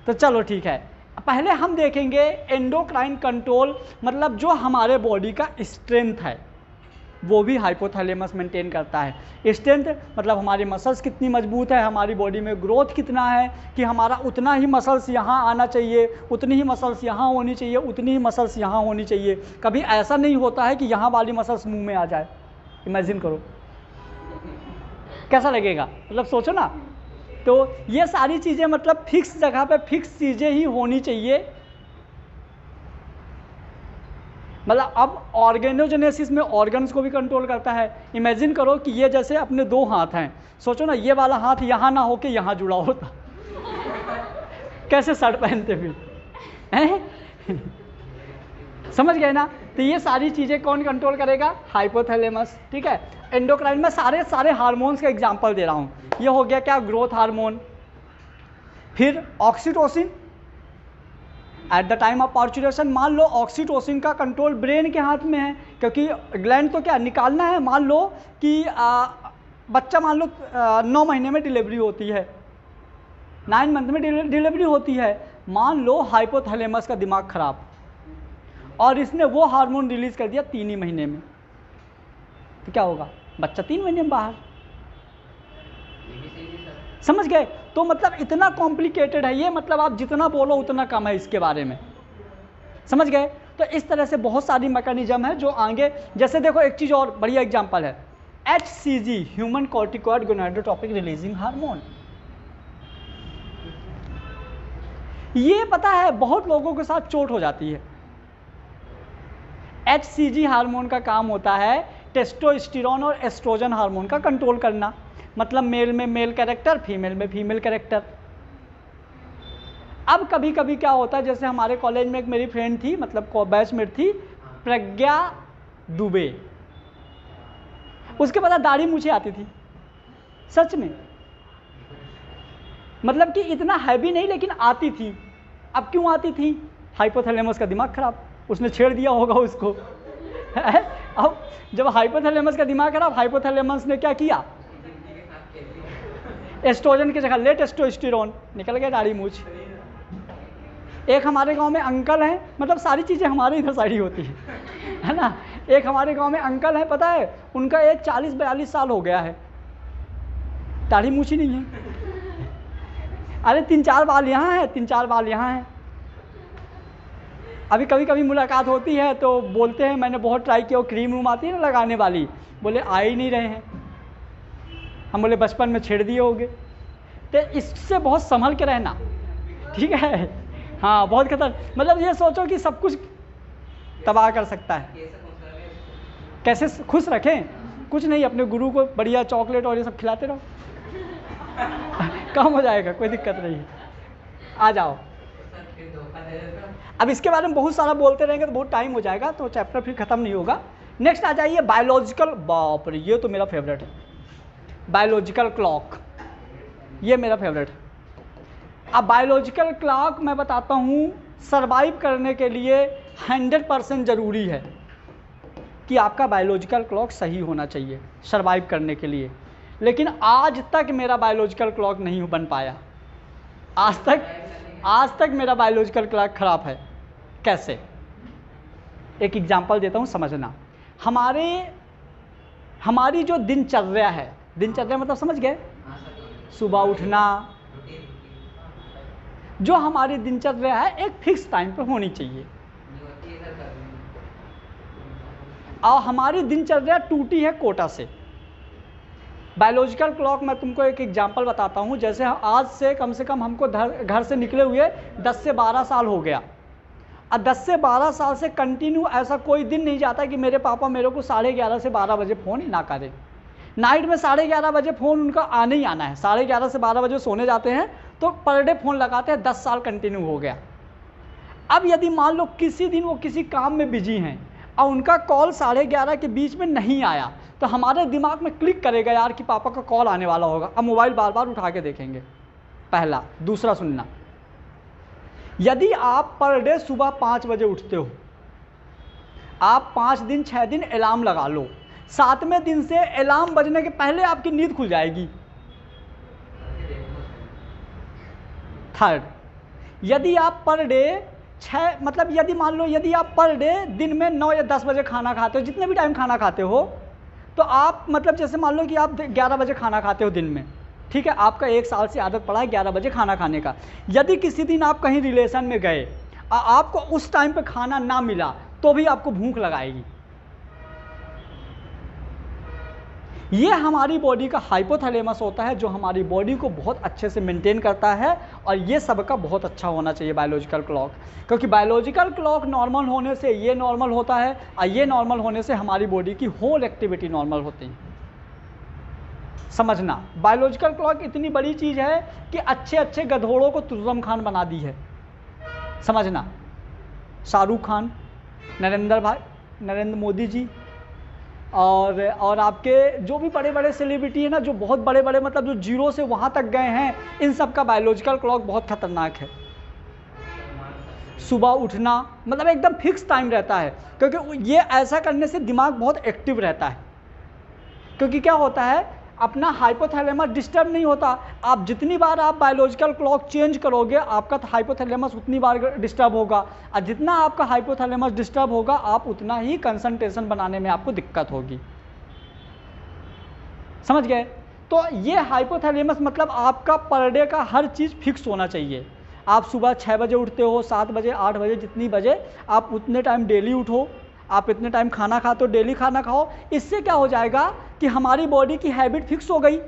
तो चलो ठीक है, पहले हम देखेंगे एंडोक्राइन कंट्रोल मतलब जो हमारे बॉडी का स्ट्रेंथ है वो भी हाइपोथैलेमस मेंटेन करता है। स्ट्रेंथ मतलब हमारी मसल्स कितनी मजबूत है, हमारी बॉडी में ग्रोथ कितना है, कि हमारा उतना ही मसल्स यहाँ आना चाहिए, उतनी ही मसल्स यहाँ होनी चाहिए, उतनी ही मसल्स यहाँ होनी चाहिए। कभी ऐसा नहीं होता है कि यहाँ वाली मसल्स मुंह में आ जाए। इमेजिन करो कैसा लगेगा, मतलब सोचो ना। तो ये सारी चीज़ें मतलब फिक्स जगह पे फिक्स चीज़ें ही होनी चाहिए। मतलब अब ऑर्गेनोजेनेसिस में ऑर्गन्स को भी कंट्रोल करता है। इमेजिन करो कि ये जैसे अपने 2 हाथ हैं, सोचो ना ये वाला हाथ यहाँ ना होके यहाँ जुड़ा होता कैसे शर्ट पहनते फिर हैं? समझ गए ना? तो ये सारी चीज़ें कौन कंट्रोल करेगा? हाइपोथैलेमस। ठीक है, एंडोक्राइन में सारे हार्मोन्स का एग्जांपल दे रहा हूँ। ये हो गया क्या? Growth hormone. फिर oxytocin at the time of parturition. मान लो ऑक्सीटोसिन का कंट्रोल ब्रेन के हाथ में है, क्योंकि ग्लैंड तो क्या निकालना है। मान लो कि बच्चा मान लो 9 महीने में डिलीवरी होती है, 9 मंथ में डिलीवरी होती है। मान लो हाइपोथैलेमस का दिमाग खराब और इसने वो हार्मोन रिलीज कर दिया 3 ही महीने में, तो क्या होगा? बच्चा 3 महीने में बाहर। समझ गए? तो मतलब इतना कॉम्प्लिकेटेड है ये, मतलब आप जितना बोलो उतना कम है इसके बारे में। समझ गए? तो इस तरह से बहुत सारी मैकेनिज्म है जो आगे, जैसे देखो एक चीज़ और बढ़िया एग्जांपल है, HCG human corticoid gonadotropic releasing hormone. ये पता है बहुत लोगों के साथ चोट हो जाती है। HCG हार्मोन का काम होता है टेस्टोस्टेरोन और एस्ट्रोजन हार्मोन का कंट्रोल करना, मतलब मेल में मेल कैरेक्टर, फीमेल में फीमेल कैरेक्टर। अब कभी कभी क्या होता है, जैसे हमारे कॉलेज में एक मेरी फ्रेंड थी, मतलब बैचमेट थी, प्रज्ञा दुबे, उसके बाद दाढ़ी मूछें आती थी सच में, मतलब कि इतना हैवी नहीं लेकिन आती थी। अब क्यों आती थी? हाइपोथैलेमस का दिमाग खराब, उसने छेड़ दिया होगा उसको। अब जब हाइपोथैलेमस का दिमाग खराब, हाइपोथैलेमस ने क्या किया? एस्ट्रोजन की जगह ले टेस्टोस्टेरोन, निकल गया दाढ़ी मूछ। एक हमारे गांव में अंकल हैं, मतलब सारी चीज़ें हमारे इधर साइड ही होती है ना। एक हमारे गांव में अंकल हैं, पता है उनका एज 40-42 साल हो गया है, दाढ़ी मूछ ही नहीं है। अरे 3-4 बाल यहाँ है, 3-4 बाल यहाँ है। अभी कभी कभी मुलाकात होती है तो बोलते हैं मैंने बहुत ट्राई किया, वो क्रीम रूम आती है ना लगाने वाली, बोले आ ही नहीं रहे हैं। हम बोले बचपन में छेड़ दिए होंगे। तो इससे बहुत संभल के रहना, ठीक है? हाँ, बहुत खतर, मतलब ये सोचो कि सब कुछ तबाह कर सकता है। कैसे खुश रखें? कुछ नहीं, अपने गुरु को बढ़िया चॉकलेट और ये सब खिलाते रहो, कम हो जाएगा, कोई दिक्कत नहीं है। आ जाओ। अब इसके बारे में बहुत सारा बोलते रहेंगे तो बहुत टाइम हो जाएगा, तो चैप्टर फिर खत्म नहीं होगा। नेक्स्ट आ जाइए बायोलॉजिकल। बाप रे, ये तो मेरा फेवरेट है, बायोलॉजिकल क्लॉक, ये मेरा फेवरेट है। अब बायोलॉजिकल क्लॉक मैं बताता हूँ, सरवाइव करने के लिए 100% ज़रूरी है कि आपका बायोलॉजिकल क्लॉक सही होना चाहिए सरवाइव करने के लिए। लेकिन आज तक मेरा बायोलॉजिकल क्लॉक नहीं बन पाया, आज तक मेरा बायोलॉजिकल क्लॉक खराब है। कैसे? एक एग्जांपल देता हूँ, समझना। हमारी जो दिनचर्या है, दिनचर्या मतलब समझ गए? सुबह उठना, जो हमारी दिनचर्या है एक फिक्स टाइम पर होनी चाहिए। और हमारी दिनचर्या टूटी है कोटा से। बायोलॉजिकल क्लॉक मैं तुमको एक एग्जांपल बताता हूँ। जैसे आज से कम हमको घर से निकले हुए 10 से 12 साल हो गया। अब 10 से 12 साल से कंटिन्यू ऐसा कोई दिन नहीं जाता कि मेरे पापा मेरे को 11:30 से 12 बजे फ़ोन ना करें। नाइट में 11:30 बजे फ़ोन उनका आने ही आना है। 11:30 से 12 बजे सोने जाते हैं तो पर डे फ़ोन लगाते हैं। 10 साल कंटिन्यू हो गया। अब यदि मान लो किसी दिन वो किसी काम में बिजी हैं और उनका कॉल 11:30 के बीच में नहीं आया, तो हमारे दिमाग में क्लिक करेगा यार कि पापा का कॉल आने वाला होगा। अब मोबाइल बार बार उठा के देखेंगे, पहला। दूसरा सुनना, यदि आप पर डे सुबह 5 बजे उठते हो, आप 5 दिन 6 दिन अलार्म लगा लो, 7वें दिन से अलार्म बजने के पहले आपकी नींद खुल जाएगी। थर्ड, यदि आप पर डे 6 मतलब यदि मान लो यदि आप पर डे दिन में 9 या 10 बजे खाना खाते हो, जितने भी टाइम खाना खाते हो, तो आप मतलब जैसे मान लो कि आप 11 बजे खाना खाते हो दिन में, ठीक है? आपका 1 साल से आदत पड़ा है 11 बजे खाना खाने का। यदि किसी दिन आप कहीं रिलेशन में गए और आपको उस टाइम पे खाना ना मिला तो भी आपको भूख लगाएगी। ये हमारी बॉडी का हाइपोथैलेमस होता है जो हमारी बॉडी को बहुत अच्छे से मेंटेन करता है। और ये सबका बहुत अच्छा होना चाहिए बायोलॉजिकल क्लॉक, क्योंकि बायोलॉजिकल क्लॉक नॉर्मल होने से ये नॉर्मल होता है और ये नॉर्मल होने से हमारी बॉडी की होल एक्टिविटी नॉर्मल होती है। समझना, बायोलॉजिकल क्लॉक इतनी बड़ी चीज़ है कि अच्छे अच्छे गधोड़ों को तुर्रम खान बना दी है। समझना, शाहरुख खान, नरेंद्र मोदी जी, और आपके जो भी बड़े बड़े सेलिब्रिटी हैं ना, जो बहुत बड़े बड़े मतलब जो जीरो से वहाँ तक गए हैं, इन सब का बायोलॉजिकल क्लॉक बहुत खतरनाक है। सुबह उठना मतलब एकदम फिक्स टाइम रहता है, क्योंकि ये ऐसा करने से दिमाग बहुत एक्टिव रहता है। क्योंकि क्या होता है, अपना हाइपोथैलेमस डिस्टर्ब नहीं होता। आप जितनी बार आप बायोलॉजिकल क्लॉक चेंज करोगे, आपका हाइपोथैलेमस उतनी बार डिस्टर्ब होगा, और जितना आपका हाइपोथैलेमस डिस्टर्ब होगा, आप उतना ही कंसंट्रेशन बनाने में आपको दिक्कत होगी। समझ गए? तो ये हाइपोथैलेमस मतलब आपका पर डे का हर चीज़ फिक्स होना चाहिए। आप सुबह 6 बजे उठते हो, 7 बजे, 8 बजे, जितनी बजे आप उतने टाइम डेली उठो। आप इतने टाइम खाना खाते हो, डेली खाना खाओ। इससे क्या हो जाएगा कि हमारी बॉडी की हैबिट फिक्स हो गई।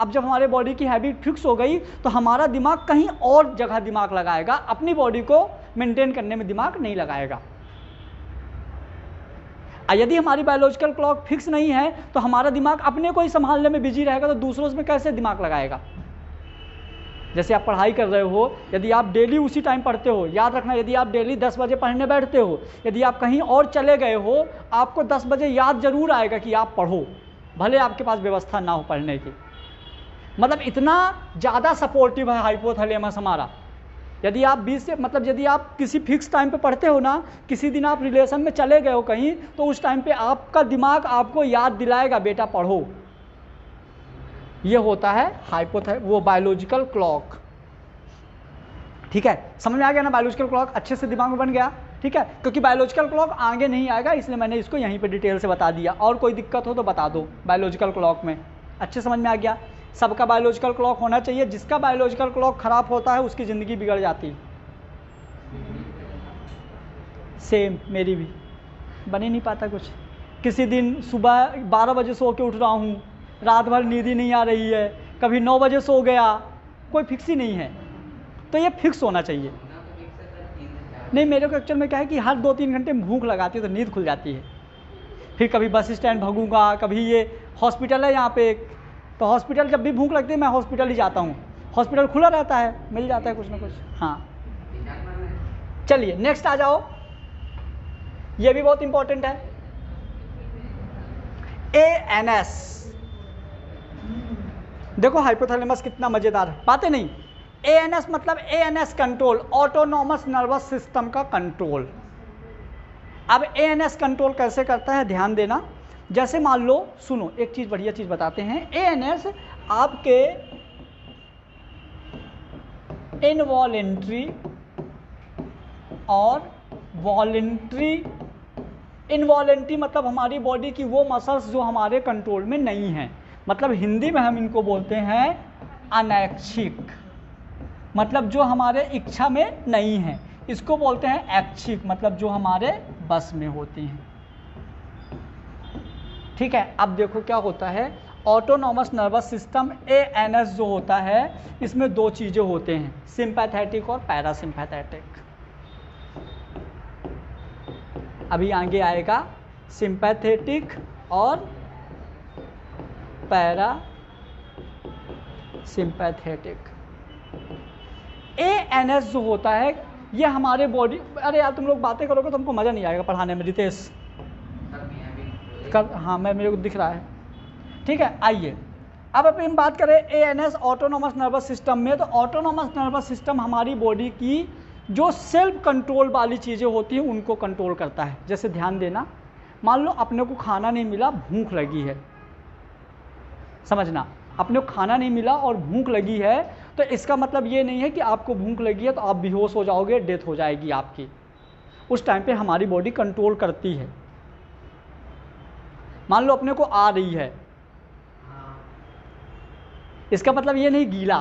अब जब हमारे बॉडी की हैबिट फिक्स हो गई तो हमारा दिमाग कहीं और जगह दिमाग लगाएगा, अपनी बॉडी को मेंटेन करने में दिमाग नहीं लगाएगा। यदि हमारी बायोलॉजिकल क्लॉक फिक्स नहीं है तो हमारा दिमाग अपने को ही संभालने में बिजी रहेगा, तो दूसरों में कैसे दिमाग लगाएगा? जैसे आप पढ़ाई कर रहे हो, यदि आप डेली उसी टाइम पढ़ते हो, याद रखना, यदि आप डेली 10 बजे पढ़ने बैठते हो, यदि आप कहीं और चले गए हो, आपको 10 बजे याद जरूर आएगा कि आप पढ़ो, भले आपके पास व्यवस्था ना हो पढ़ने की। मतलब इतना ज़्यादा सपोर्टिव है हाइपोथैलेमस हमारा। यदि आप 20 से मतलब यदि आप किसी फिक्स टाइम पे पढ़ते हो ना, किसी दिन आप रिलेशन में चले गए हो कहीं, तो उस टाइम पे आपका दिमाग आपको याद दिलाएगा, बेटा पढ़ो। ये होता है वो बायोलॉजिकल क्लॉक। ठीक है, समझ में आ गया ना? बायोलॉजिकल क्लॉक अच्छे से दिमाग में बन गया। ठीक है, क्योंकि बायोलॉजिकल क्लॉक आगे नहीं आएगा, इसलिए मैंने इसको यहीं पे डिटेल से बता दिया। और कोई दिक्कत हो तो बता दो बायोलॉजिकल क्लॉक में। अच्छे समझ में आ गया? सबका बायोलॉजिकल क्लॉक होना चाहिए। जिसका बायोलॉजिकल क्लॉक खराब होता है उसकी ज़िंदगी बिगड़ जाती है। सेम मेरी भी, बन ही नहीं पाता कुछ। किसी दिन सुबह 12 बजे सो के उठ रहा हूँ, रात भर नींद ही नहीं आ रही है, कभी 9 बजे सो गया, कोई फिक्स ही नहीं है। तो ये फिक्स होना चाहिए। नहीं, मेरे को एक्चुअल में क्या है कि हर 2-3 घंटे में भूख लगाती है तो नींद खुल जाती है। फिर कभी बस स्टैंड भागूंगा, कभी ये हॉस्पिटल है यहाँ पे एक, तो हॉस्पिटल जब भी भूख लगती है मैं हॉस्पिटल ही जाता हूँ। हॉस्पिटल खुला रहता है, मिल जाता है कुछ ना कुछ। हाँ, चलिए नेक्स्ट आ जाओ। ये भी बहुत इंपॉर्टेंट है, ANS। देखो हाइपोथैलेमस कितना मजेदार है, बातें नहीं। ANS मतलब ANS control, autonomous nervous system का कंट्रोल। अब ANS कंट्रोल कैसे करता है, ध्यान देना। जैसे मान लो, सुनो एक चीज, बढ़िया चीज बताते हैं। ANS आपके इनवॉलेंट्री और वॉलेंट्री, इनवॉलेंट्री मतलब हमारी बॉडी की वो मसल्स जो हमारे कंट्रोल में नहीं हैं, मतलब हिंदी में हम इनको बोलते हैं अनैच्छिक, मतलब जो हमारे इच्छा में नहीं है। इसको बोलते हैं ऐच्छिक, मतलब जो हमारे बस में होती हैं। ठीक है, अब देखो क्या होता है, ऑटोनॉमस नर्वस सिस्टम ANS जो होता है, इसमें दो चीज़ें होते हैं, सिंपैथेटिक और पैरासिम्पैथेटिक। अभी आगे आएगा सिंपैथेटिक और पैरासिम्पैथेटिक। ANS जो होता है ये हमारे बॉडी, अरे यार तुम लोग बातें करोगे तो हमको मज़ा नहीं आएगा पढ़ाने में। रितेश हाँ, मेरे को दिख रहा है। ठीक है, आइए अब हम बात करें ANS ऑटोनॉमस नर्वस सिस्टम में। तो ऑटोनॉमस नर्वस सिस्टम हमारी बॉडी की जो सेल्फ कंट्रोल वाली चीज़ें होती हैं उनको कंट्रोल करता है। जैसे ध्यान देना, मान लो अपने को खाना नहीं मिला, भूख लगी है, समझना, अपने को खाना नहीं मिला और भूख लगी है, तो इसका मतलब ये नहीं है कि आपको भूख लगी है तो आप बेहोश हो जाओगे, डेथ हो जाएगी आपकी। उस टाइम पे हमारी बॉडी कंट्रोल करती है। मान लो अपने को आ रही है, इसका मतलब ये नहीं गीला,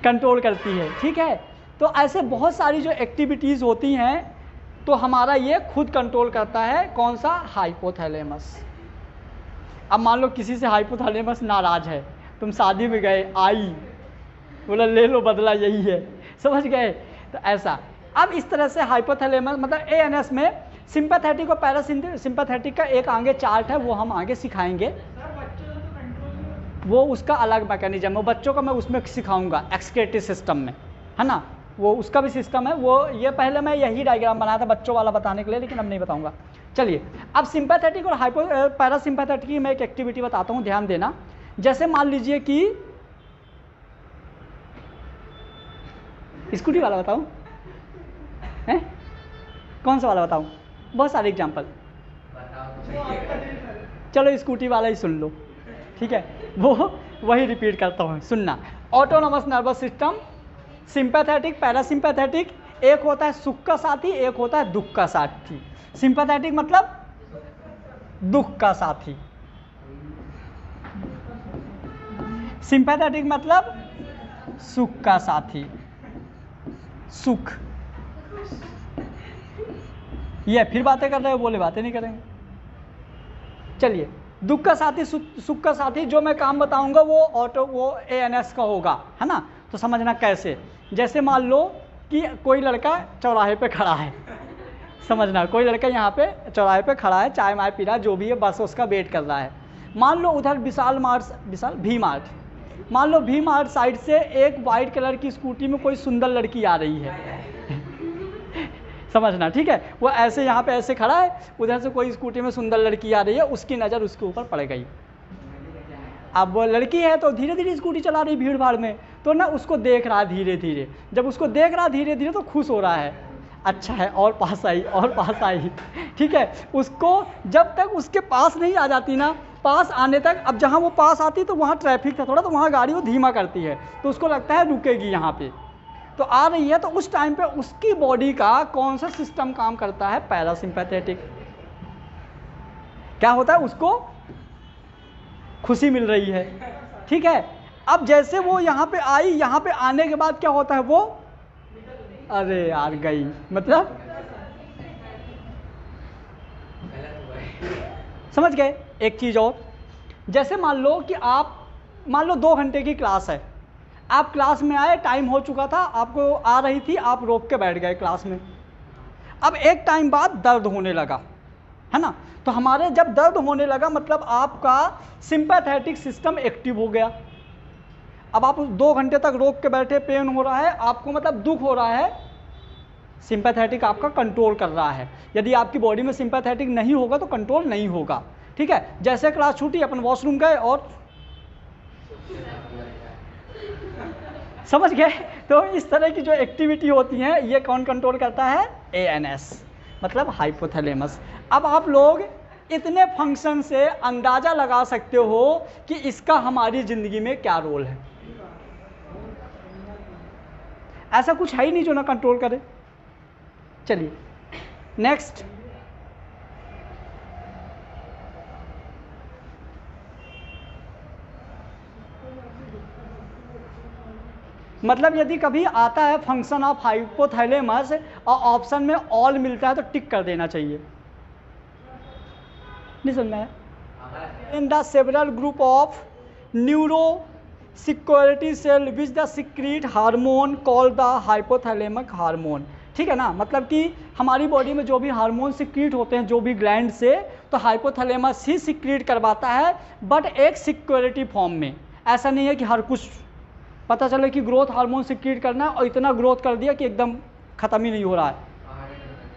कंट्रोल करती है। ठीक है, तो ऐसे बहुत सारी जो एक्टिविटीज़ होती हैं तो हमारा ये खुद कंट्रोल करता है। कौन सा? हाइपोथैलेमस। अब मान लो किसी से हाइपोथैलेमस नाराज है, तुम शादी में गए, आई, बोला ले लो बदला यही है, समझ गए? तो ऐसा। अब इस तरह से हाइपोथैलेमस मतलब ANS में सिंपैथेटिक और पैरासिम्पैथेटिक का एक आगे चार्ट है, वो हम आगे सिखाएंगे। वो उसका अलग मैकेनिज्म है, बच्चों का मैं उसमें सिखाऊंगा एक्सक्रीटरी सिस्टम में, है ना। वो उसका भी सिस्टम है। वो ये पहले मैं यही डायग्राम बनाया था बच्चों वाला बताने के लिए, लेकिन अब नहीं बताऊंगा। चलिए, अब सिंपैथेटिक और पैरासिम्पैथेटिक की मैं एक एक्टिविटी बताता हूँ, ध्यान देना। जैसे मान लीजिए कि स्कूटी वाला बताऊँ, हैं कौन सा वाला बताऊँ? बहुत सारे एग्जाम्पल, चलो स्कूटी वाला ही सुन लो, ठीक है? वही रिपीट करता हूँ, सुनना। Autonomous nervous system, sympathetic, parasympathetic, एक होता है सुख का साथी, एक होता है दुख का साथी। सिंपैथेटिक मतलब दुख का साथी, सिंपैथेटिक मतलब सुख का साथी, सुख। ये फिर बातें कर रहे हो, बोले बातें नहीं करेंगे। चलिए, दुख का साथी, सुख का साथी, जो मैं काम बताऊंगा वो ANS का होगा, है ना? तो समझना कैसे। जैसे मान लो कि कोई लड़का चौराहे पे खड़ा है, समझना, कोई लड़का यहाँ पे चौराहे पे खड़ा है, चाय माय पी रहा है, जो भी है, बस उसका वेट कर रहा है। मान लो उधर वी मार्ट, मान लो वी मार्ट साइड से एक वाइट कलर की स्कूटी में कोई सुंदर लड़की आ रही है समझना, ठीक है? वो ऐसे यहाँ पे ऐसे खड़ा है, उधर से कोई स्कूटी में सुंदर लड़की आ रही है, उसकी नज़र उसके ऊपर पड़ गई। अब वो लड़की है तो धीरे धीरे स्कूटी चला रही भीड़ भाड़ में, तो ना उसको देख रहा है धीरे धीरे। जब उसको देख रहा है धीरे धीरे तो खुश हो रहा है, अच्छा है, और पास आई और पास आई, ठीक है? उसको जब तक उसके पास नहीं आ जाती ना, पास आने तक, अब जहाँ वो पास आती तो वहाँ ट्रैफिक था थोड़ा, तो वहाँ गाड़ी वो धीमा करती है, तो उसको लगता है रुकेगी यहाँ पे, तो आ रही है, तो उस टाइम पे उसकी बॉडी का कौन सा सिस्टम काम करता है? पैरासिम्पैथेटिक। क्या होता है? उसको खुशी मिल रही है, ठीक है? अब जैसे वो यहाँ पे आई, यहाँ पे आने के बाद क्या होता है? वो अरे यार गई, मतलब समझ गए? एक चीज और, जैसे मान लो कि मान लो 2 घंटे की क्लास है, आप क्लास में आए, टाइम हो चुका था, आपको आ रही थी, आप रोक के बैठ गए क्लास में। अब एक टाइम बाद दर्द होने लगा, है ना? तो हमारे जब दर्द होने लगा मतलब आपका सिंपैथेटिक सिस्टम एक्टिव हो गया। अब आप 2 घंटे तक रोक के बैठे, पेन हो रहा है आपको, मतलब दुख हो रहा है, सिंपैथेटिक आपका कंट्रोल कर रहा है। यदि आपकी बॉडी में सिंपैथेटिक नहीं होगा तो कंट्रोल नहीं होगा, ठीक है? जैसे क्लास छूटी, अपन वॉशरूम गए और समझ गए? तो इस तरह की जो एक्टिविटी होती है ये कौन कंट्रोल करता है? ANS, मतलब हाइपोथैलेमस। अब आप लोग इतने फंक्शन से अंदाजा लगा सकते हो कि इसका हमारी जिंदगी में क्या रोल है। ऐसा कुछ है ही नहीं जो ना कंट्रोल करे। चलिए नेक्स्ट, मतलब यदि कभी आता है फंक्शन ऑफ हाइपोथैलेमस और ऑप्शन में ऑल मिलता है तो टिक कर देना चाहिए। नहीं समझ में? In the several group of neuro secretory cell which the secrete hormone called the hypothalamic hormone, ठीक है ना? मतलब कि हमारी बॉडी में जो भी हार्मोन सिक्रीट होते हैं, जो भी ग्लैंड से, तो हाइपोथैलेमस ही सिक्रीट करवाता है, बट एक सिक्योरिटी फॉर्म में। ऐसा नहीं है कि हर कुछ पता चले कि ग्रोथ हार्मोन सिक्रीट करना है और इतना ग्रोथ कर दिया कि एकदम खत्म ही नहीं हो रहा है,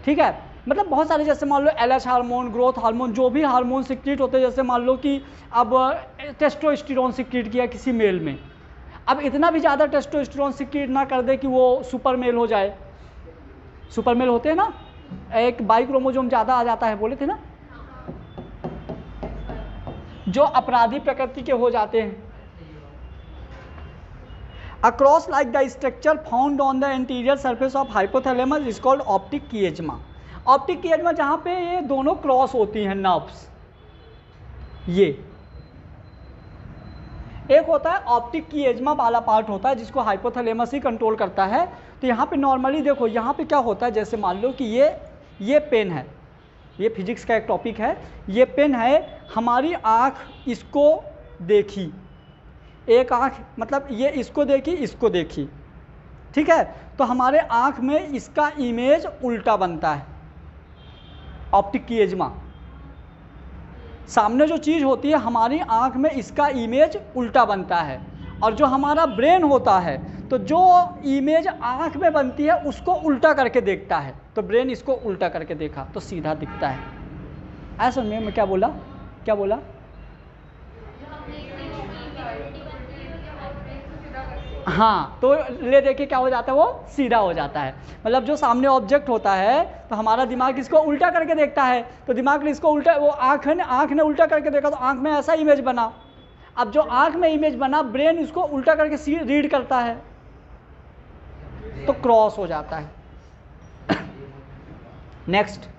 ठीक है? मतलब बहुत सारे, जैसे मान लो LH हार्मोन, ग्रोथ हार्मोन, जो भी हार्मोन सिक्रीट होते हैं, जैसे मान लो कि अब टेस्टोस्टेरोन सिक्रीट किया किसी मेल में, अब इतना भी ज़्यादा टेस्टोस्टेरोन सिक्रीट ना कर दे कि वो सुपर मेल हो जाए। सुपर मेल होते हैं ना, एक बाई क्रोमोसोम ज़्यादा आ जाता है, बोले थे ना, जो अपराधी प्रकृति के हो जाते हैं। Across like the structure found on the anterior surface of hypothalamus is called optic chiasma. Optic chiasma जहाँ पे ये दोनों क्रॉस होती हैं नर्व्स, ये एक होता है ऑप्टिक चिएज्मा वाला पार्ट होता है जिसको हाइपोथैलेमस ही कंट्रोल करता है। तो यहाँ पे नॉर्मली देखो, यहाँ पे क्या होता है, जैसे मान लो कि ये पेन है, ये फिजिक्स का एक टॉपिक है, ये पेन है, हमारी आँख इसको देखी, एक आँख मतलब ये इसको देखी, ठीक है? तो हमारे आँख में इसका इमेज उल्टा बनता है, ऑप्टिक चिएज्मा। सामने जो चीज़ होती है हमारी आँख में इसका इमेज उल्टा बनता है। और जो हमारा ब्रेन होता है, तो जो इमेज आँख में बनती है उसको उल्टा करके देखता है, तो ब्रेन इसको उल्टा करके देखा तो सीधा दिखता है। ऐसा मैं क्या बोला, क्या बोला? हाँ, तो ले देखिए क्या हो जाता है, वो सीधा हो जाता है। मतलब जो सामने ऑब्जेक्ट होता है तो हमारा दिमाग इसको उल्टा करके देखता है, तो दिमाग ने इसको उल्टा, वो आँख ने उल्टा करके देखा तो आँख में ऐसा इमेज बना। अब जो आँख में इमेज बना, ब्रेन इसको उल्टा करके रीड करता है तो क्रॉस हो जाता है। नेक्स्ट